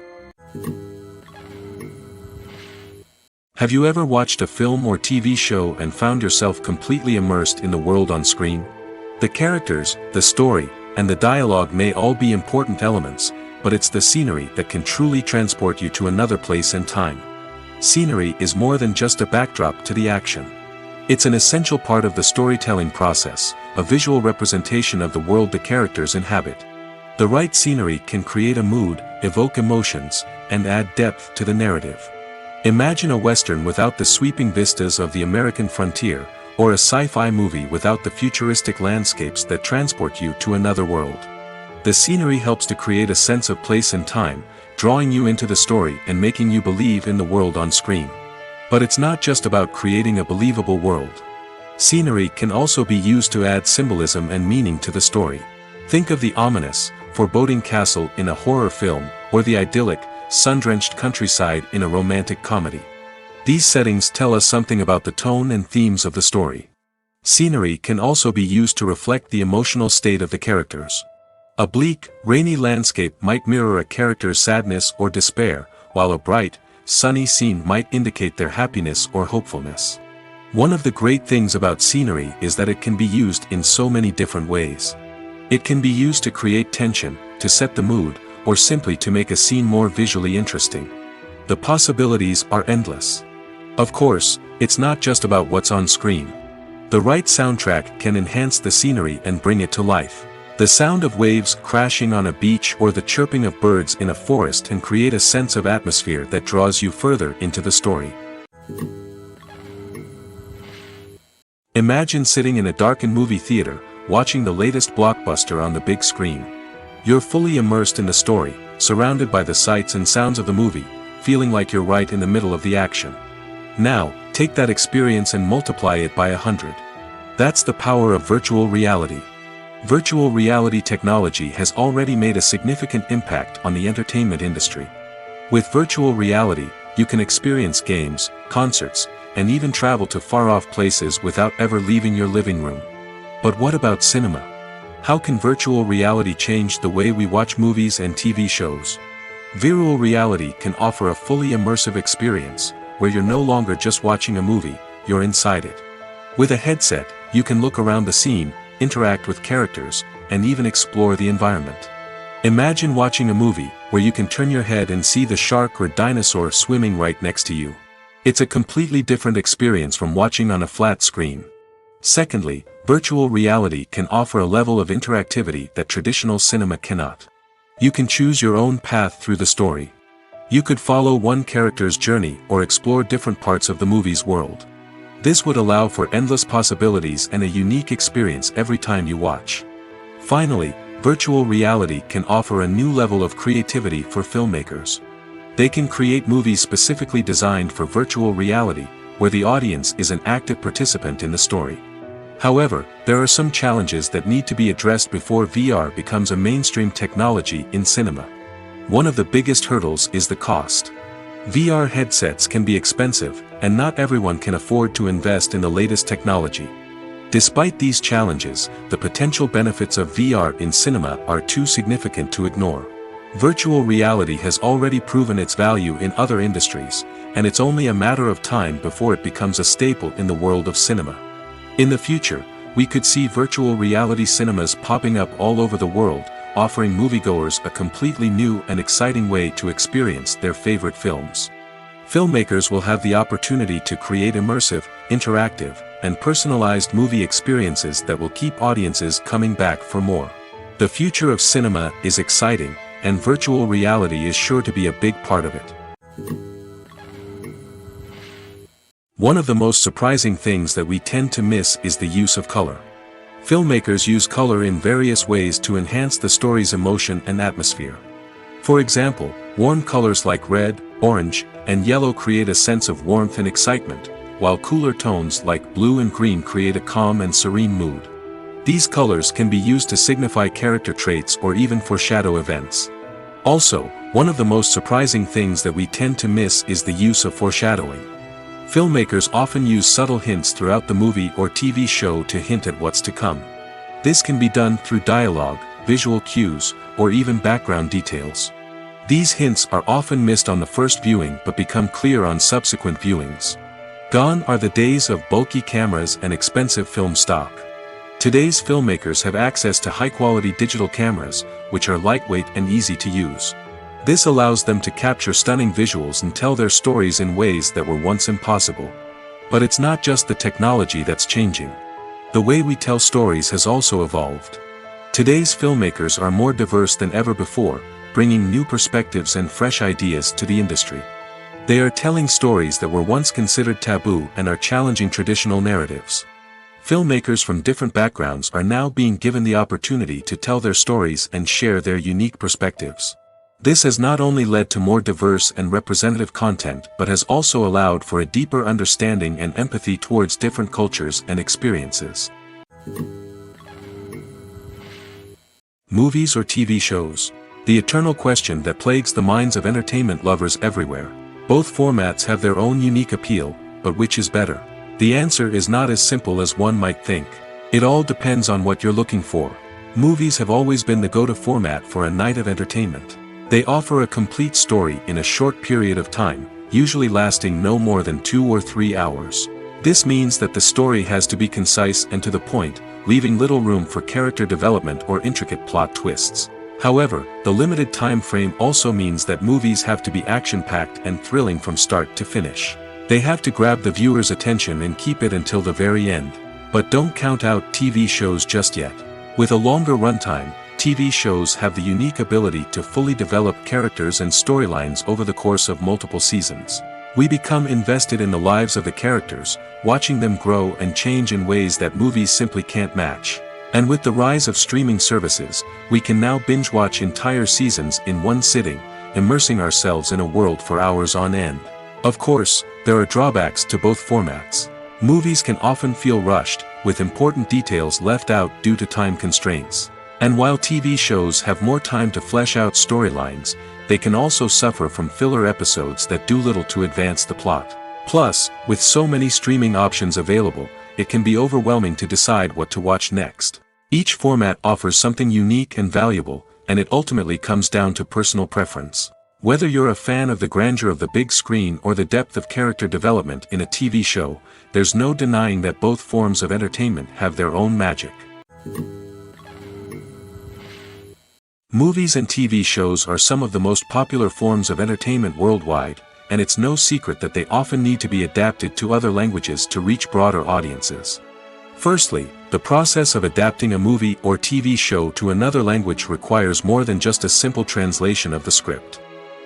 Have you ever watched a film or TV show and found yourself completely immersed in the world on screen? The characters, the story, and the dialogue may all be important elements, but it's the scenery that can truly transport you to another place and time. Scenery is more than just a backdrop to the action. It's an essential part of the storytelling process, a visual representation of the world the characters inhabit. The right scenery can create a mood, evoke emotions, and add depth to the narrative. Imagine a Western without the sweeping vistas of the American frontier, or a sci-fi movie without the futuristic landscapes that transport you to another world. The scenery helps to create a sense of place and time, drawing you into the story and making you believe in the world on screen. But it's not just about creating a believable world. Scenery can also be used to add symbolism and meaning to the story. Think of the ominous, foreboding castle in a horror film, or the idyllic, sun-drenched countryside in a romantic comedy. These settings tell us something about the tone and themes of the story. Scenery can also be used to reflect the emotional state of the characters. A bleak, rainy landscape might mirror a character's sadness or despair, while a bright, sunny scene might indicate their happiness or hopefulness. One of the great things about scenery is that it can be used in so many different ways. It can be used to create tension, to set the mood, or simply to make a scene more visually interesting. The possibilities are endless. Of course, it's not just about what's on screen. The right soundtrack can enhance the scenery and bring it to life. The sound of waves crashing on a beach or the chirping of birds in a forest can create a sense of atmosphere that draws you further into the story. Imagine sitting in a darkened movie theater, watching the latest blockbuster on the big screen. You're fully immersed in the story, surrounded by the sights and sounds of the movie, feeling like you're right in the middle of the action. Now, take that experience and multiply it by 100. That's the power of virtual reality. Virtual reality technology has already made a significant impact on the entertainment industry. With virtual reality, you can experience games, concerts, and even travel to far-off places without ever leaving your living room. But what about cinema? How can virtual reality change the way we watch movies and TV shows? Virtual reality can offer a fully immersive experience, where you're no longer just watching a movie, you're inside it. With a headset, you can look around the scene, interact with characters, and even explore the environment. Imagine watching a movie, where you can turn your head and see the shark or dinosaur swimming right next to you. It's a completely different experience from watching on a flat screen. Secondly, virtual reality can offer a level of interactivity that traditional cinema cannot. You can choose your own path through the story. You could follow one character's journey or explore different parts of the movie's world. This would allow for endless possibilities and a unique experience every time you watch. Finally, virtual reality can offer a new level of creativity for filmmakers. They can create movies specifically designed for virtual reality, where the audience is an active participant in the story. However, there are some challenges that need to be addressed before VR becomes a mainstream technology in cinema. One of the biggest hurdles is the cost. VR headsets can be expensive, and not everyone can afford to invest in the latest technology. Despite these challenges, the potential benefits of VR in cinema are too significant to ignore. Virtual reality has already proven its value in other industries, and it's only a matter of time before it becomes a staple in the world of cinema. In the future, we could see virtual reality cinemas popping up all over the world, offering moviegoers a completely new and exciting way to experience their favorite films. Filmmakers will have the opportunity to create immersive, interactive, and personalized movie experiences that will keep audiences coming back for more. The future of cinema is exciting, and virtual reality is sure to be a big part of it. One of the most surprising things that we tend to miss is the use of color. Filmmakers use color in various ways to enhance the story's emotion and atmosphere. For example, warm colors like red, orange, and yellow create a sense of warmth and excitement, while cooler tones like blue and green create a calm and serene mood. These colors can be used to signify character traits or even foreshadow events. Also, one of the most surprising things that we tend to miss is the use of foreshadowing. Filmmakers often use subtle hints throughout the movie or TV show to hint at what's to come. This can be done through dialogue, visual cues, or even background details. These hints are often missed on the first viewing but become clear on subsequent viewings. Gone are the days of bulky cameras and expensive film stock. Today's filmmakers have access to high-quality digital cameras, which are lightweight and easy to use. This allows them to capture stunning visuals and tell their stories in ways that were once impossible. But it's not just the technology that's changing. The way we tell stories has also evolved. Today's filmmakers are more diverse than ever before, bringing new perspectives and fresh ideas to the industry. They are telling stories that were once considered taboo and are challenging traditional narratives. Filmmakers from different backgrounds are now being given the opportunity to tell their stories and share their unique perspectives. This has not only led to more diverse and representative content but has also allowed for a deeper understanding and empathy towards different cultures and experiences. Movies or TV shows? The eternal question that plagues the minds of entertainment lovers everywhere. Both formats have their own unique appeal, but which is better? The answer is not as simple as one might think. It all depends on what you're looking for. Movies have always been the go-to format for a night of entertainment. They offer a complete story in a short period of time, usually lasting no more than 2 or 3 hours. This means that the story has to be concise and to the point, leaving little room for character development or intricate plot twists. However, the limited time frame also means that movies have to be action-packed and thrilling from start to finish. They have to grab the viewer's attention and keep it until the very end. But don't count out TV shows just yet. With a longer runtime, TV shows have the unique ability to fully develop characters and storylines over the course of multiple seasons. We become invested in the lives of the characters, watching them grow and change in ways that movies simply can't match. And with the rise of streaming services, we can now binge-watch entire seasons in one sitting, immersing ourselves in a world for hours on end. Of course, there are drawbacks to both formats. Movies can often feel rushed, with important details left out due to time constraints. And while TV shows have more time to flesh out storylines, they can also suffer from filler episodes that do little to advance the plot. Plus, with so many streaming options available, it can be overwhelming to decide what to watch next. Each format offers something unique and valuable, and it ultimately comes down to personal preference. Whether you're a fan of the grandeur of the big screen or the depth of character development in a TV show, there's no denying that both forms of entertainment have their own magic. Movies and TV shows are some of the most popular forms of entertainment worldwide, and it's no secret that they often need to be adapted to other languages to reach broader audiences. Firstly, the process of adapting a movie or TV show to another language requires more than just a simple translation of the script.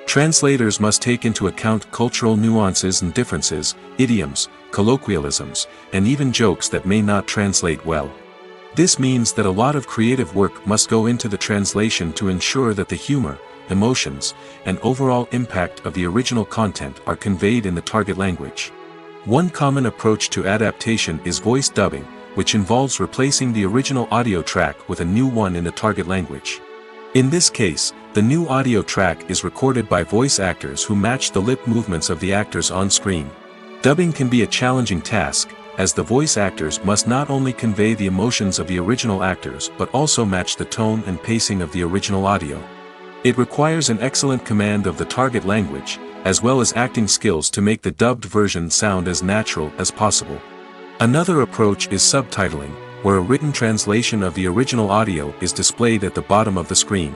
Translators must take into account cultural nuances and differences, idioms, colloquialisms, and even jokes that may not translate well. This means that a lot of creative work must go into the translation to ensure that the humor, emotions, and overall impact of the original content are conveyed in the target language. One common approach to adaptation is voice dubbing, which involves replacing the original audio track with a new one in the target language. In this case, the new audio track is recorded by voice actors who match the lip movements of the actors on screen. Dubbing can be a challenging task, as the voice actors must not only convey the emotions of the original actors but also match the tone and pacing of the original audio. It requires an excellent command of the target language, as well as acting skills to make the dubbed version sound as natural as possible. Another approach is subtitling, where a written translation of the original audio is displayed at the bottom of the screen.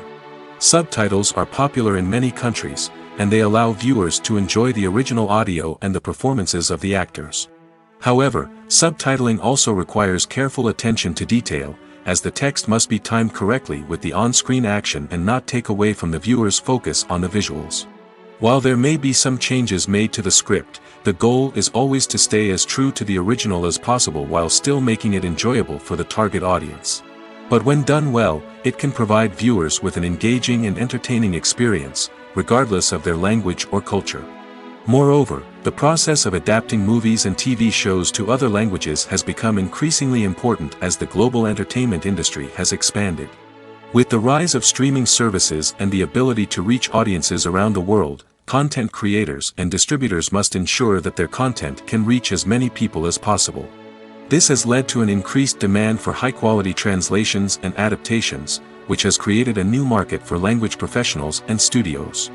Subtitles are popular in many countries, and they allow viewers to enjoy the original audio and the performances of the actors. However, subtitling also requires careful attention to detail, as the text must be timed correctly with the on-screen action and not take away from the viewer's focus on the visuals. While there may be some changes made to the script, the goal is always to stay as true to the original as possible while still making it enjoyable for the target audience. But when done well, it can provide viewers with an engaging and entertaining experience, regardless of their language or culture. Moreover, the process of adapting movies and TV shows to other languages has become increasingly important as the global entertainment industry has expanded. With the rise of streaming services and the ability to reach audiences around the world, content creators and distributors must ensure that their content can reach as many people as possible. This has led to an increased demand for high-quality translations and adaptations, which has created a new market for language professionals and studios.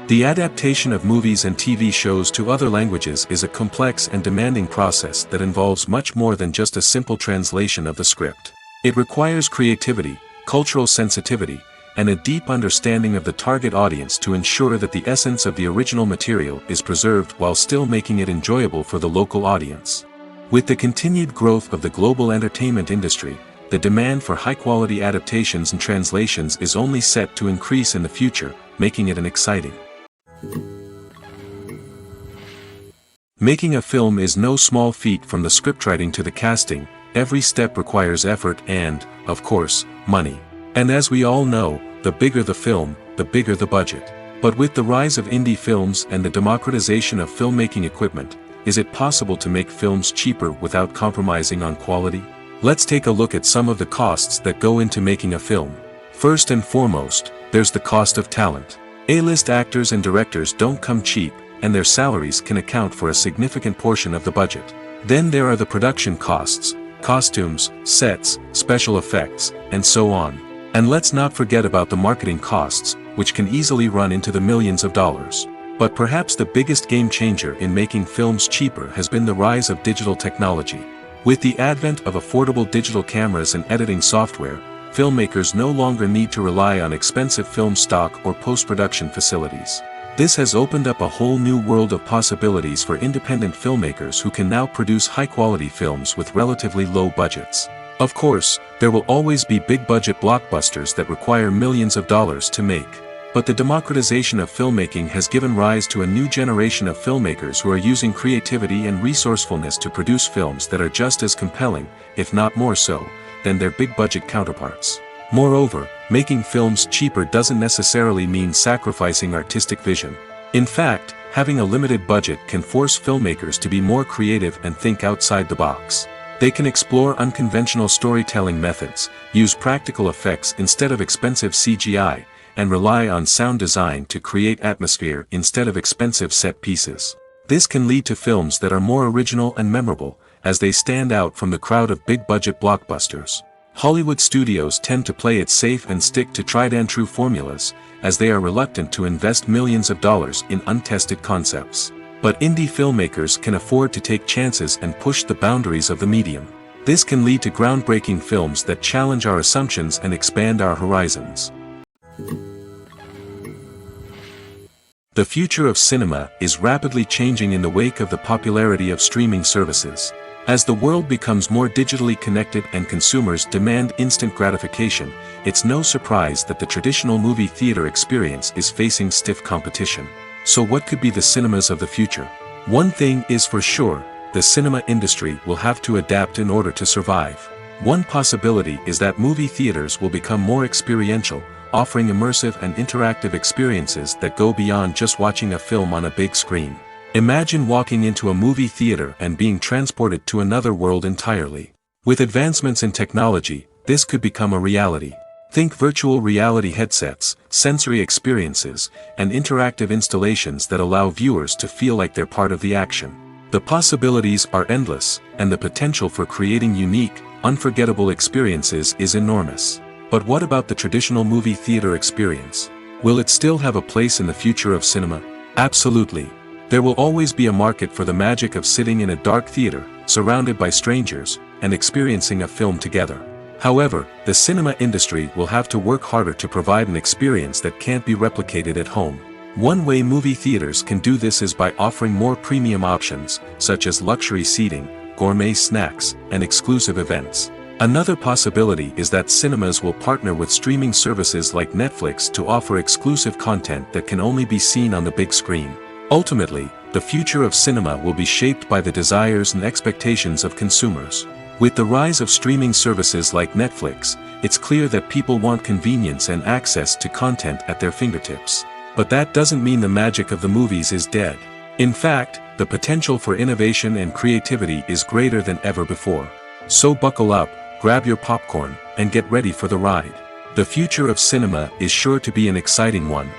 The adaptation of movies and TV shows to other languages is a complex and demanding process that involves much more than just a simple translation of the script. It requires creativity, cultural sensitivity, and a deep understanding of the target audience to ensure that the essence of the original material is preserved while still making it enjoyable for the local audience. With the continued growth of the global entertainment industry, the demand for high-quality adaptations and translations is only set to increase in the future, making it an exciting. Making a film is no small feat. From the scriptwriting to the casting, every step requires effort and, of course, money. And as we all know, the bigger the film, the bigger the budget. But with the rise of indie films and the democratization of filmmaking equipment, is it possible to make films cheaper without compromising on quality? Let's take a look at some of the costs that go into making a film. First and foremost, there's the cost of talent. A-list actors and directors don't come cheap, and their salaries can account for a significant portion of the budget. Then there are the production costs, costumes, sets, special effects, and so on. And let's not forget about the marketing costs, which can easily run into the millions of dollars. But perhaps the biggest game changer in making films cheaper has been the rise of digital technology. With the advent of affordable digital cameras and editing software, filmmakers no longer need to rely on expensive film stock or post-production facilities. This has opened up a whole new world of possibilities for independent filmmakers who can now produce high-quality films with relatively low budgets. Of course, there will always be big-budget blockbusters that require millions of dollars to make. But the democratization of filmmaking has given rise to a new generation of filmmakers who are using creativity and resourcefulness to produce films that are just as compelling, if not more so, than their big-budget counterparts. Moreover, making films cheaper doesn't necessarily mean sacrificing artistic vision. In fact, having a limited budget can force filmmakers to be more creative and think outside the box. They can explore unconventional storytelling methods, use practical effects instead of expensive CGI, and rely on sound design to create atmosphere instead of expensive set pieces. This can lead to films that are more original and memorable, as they stand out from the crowd of big-budget blockbusters. Hollywood studios tend to play it safe and stick to tried-and-true formulas, as they are reluctant to invest millions of dollars in untested concepts. But indie filmmakers can afford to take chances and push the boundaries of the medium. This can lead to groundbreaking films that challenge our assumptions and expand our horizons. The future of cinema is rapidly changing in the wake of the popularity of streaming services. As the world becomes more digitally connected and consumers demand instant gratification, it's no surprise that the traditional movie theater experience is facing stiff competition. So what could be the cinemas of the future? One thing is for sure, the cinema industry will have to adapt in order to survive. One possibility is that movie theaters will become more experiential, offering immersive and interactive experiences that go beyond just watching a film on a big screen. Imagine walking into a movie theater and being transported to another world entirely. With advancements in technology, this could become a reality. Think virtual reality headsets, sensory experiences, and interactive installations that allow viewers to feel like they're part of the action. The possibilities are endless, and the potential for creating unique, unforgettable experiences is enormous. But what about the traditional movie theater experience? Will it still have a place in the future of cinema? Absolutely. There will always be a market for the magic of sitting in a dark theater, surrounded by strangers, and experiencing a film together. However, the cinema industry will have to work harder to provide an experience that can't be replicated at home. One way movie theaters can do this is by offering more premium options, such as luxury seating, gourmet snacks, and exclusive events. Another possibility is that cinemas will partner with streaming services like Netflix to offer exclusive content that can only be seen on the big screen. Ultimately, the future of cinema will be shaped by the desires and expectations of consumers. With the rise of streaming services like Netflix, it's clear that people want convenience and access to content at their fingertips. But that doesn't mean the magic of the movies is dead. In fact, the potential for innovation and creativity is greater than ever before. So buckle up, grab your popcorn, and get ready for the ride. The future of cinema is sure to be an exciting one.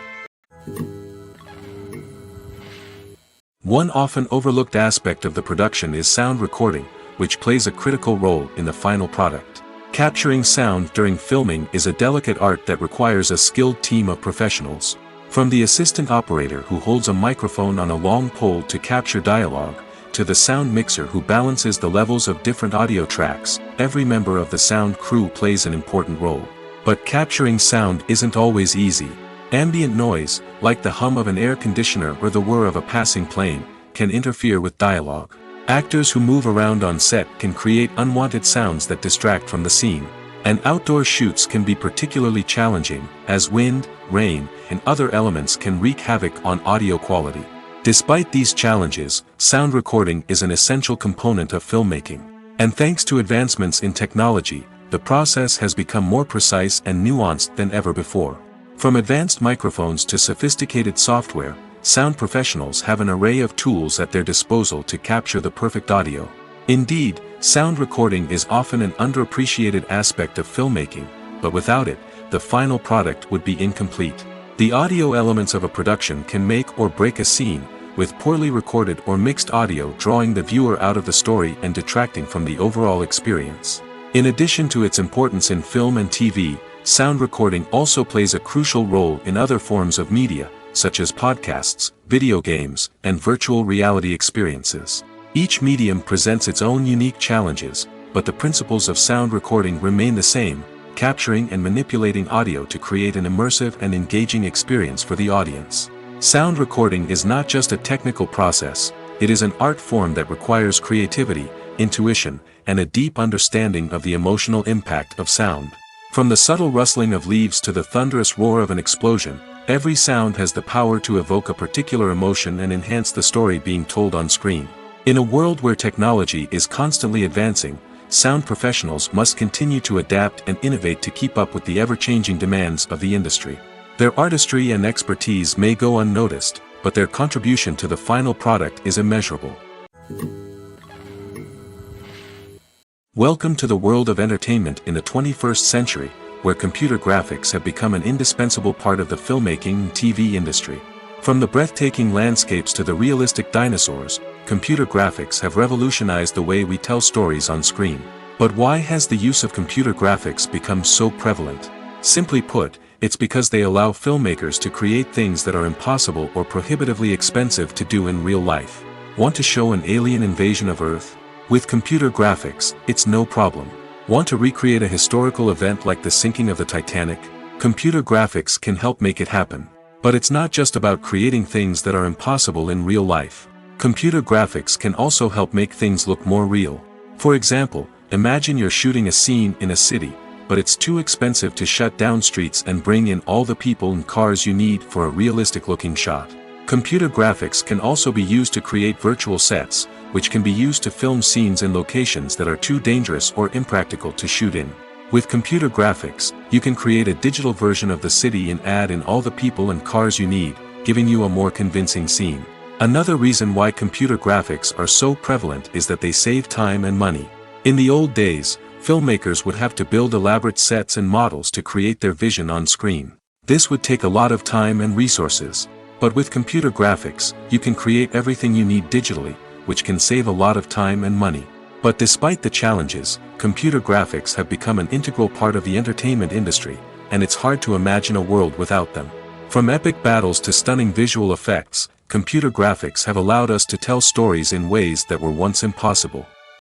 One often overlooked aspect of the production is sound recording, which plays a critical role in the final product. Capturing sound during filming is a delicate art that requires a skilled team of professionals. From the assistant operator who holds a microphone on a long pole to capture dialogue, to the sound mixer who balances the levels of different audio tracks, every member of the sound crew plays an important role. But capturing sound isn't always easy. Ambient noise, like the hum of an air conditioner or the whir of a passing plane, can interfere with dialogue. Actors who move around on set can create unwanted sounds that distract from the scene. And outdoor shoots can be particularly challenging, as wind, rain, and other elements can wreak havoc on audio quality. Despite these challenges, sound recording is an essential component of filmmaking. And thanks to advancements in technology, the process has become more precise and nuanced than ever before. From advanced microphones to sophisticated software, sound professionals have an array of tools at their disposal to capture the perfect audio. Indeed, sound recording is often an underappreciated aspect of filmmaking, but without it, the final product would be incomplete. The audio elements of a production can make or break a scene, with poorly recorded or mixed audio drawing the viewer out of the story and detracting from the overall experience. In addition to its importance in film and TV, sound recording also plays a crucial role in other forms of media, such as podcasts, video games, and virtual reality experiences. Each medium presents its own unique challenges, but the principles of sound recording remain the same, capturing and manipulating audio to create an immersive and engaging experience for the audience. Sound recording is not just a technical process, it is an art form that requires creativity, intuition, and a deep understanding of the emotional impact of sound. From the subtle rustling of leaves to the thunderous roar of an explosion, every sound has the power to evoke a particular emotion and enhance the story being told on screen. In a world where technology is constantly advancing, sound professionals must continue to adapt and innovate to keep up with the ever-changing demands of the industry. Their artistry and expertise may go unnoticed, but their contribution to the final product is immeasurable. Welcome to the world of entertainment in the 21st century, where computer graphics have become an indispensable part of the filmmaking and TV industry. From the breathtaking landscapes to the realistic dinosaurs, computer graphics have revolutionized the way we tell stories on screen. But why has the use of computer graphics become so prevalent? Simply put, it's because they allow filmmakers to create things that are impossible or prohibitively expensive to do in real life. Want to show an alien invasion of Earth? With computer graphics, it's no problem. Want to recreate a historical event like the sinking of the Titanic? Computer graphics can help make it happen. But it's not just about creating things that are impossible in real life. Computer graphics can also help make things look more real. For example, imagine you're shooting a scene in a city, but it's too expensive to shut down streets and bring in all the people and cars you need for a realistic-looking shot. Computer graphics can also be used to create virtual sets, which can be used to film scenes in locations that are too dangerous or impractical to shoot in. With computer graphics, you can create a digital version of the city and add in all the people and cars you need, giving you a more convincing scene. Another reason why computer graphics are so prevalent is that they save time and money. In the old days, filmmakers would have to build elaborate sets and models to create their vision on screen. This would take a lot of time and resources. But with computer graphics, you can create everything you need digitally, which can save a lot of time and money. But despite the challenges, computer graphics have become an integral part of the entertainment industry, and it's hard to imagine a world without them. From epic battles to stunning visual effects, computer graphics have allowed us to tell stories in ways that were once impossible.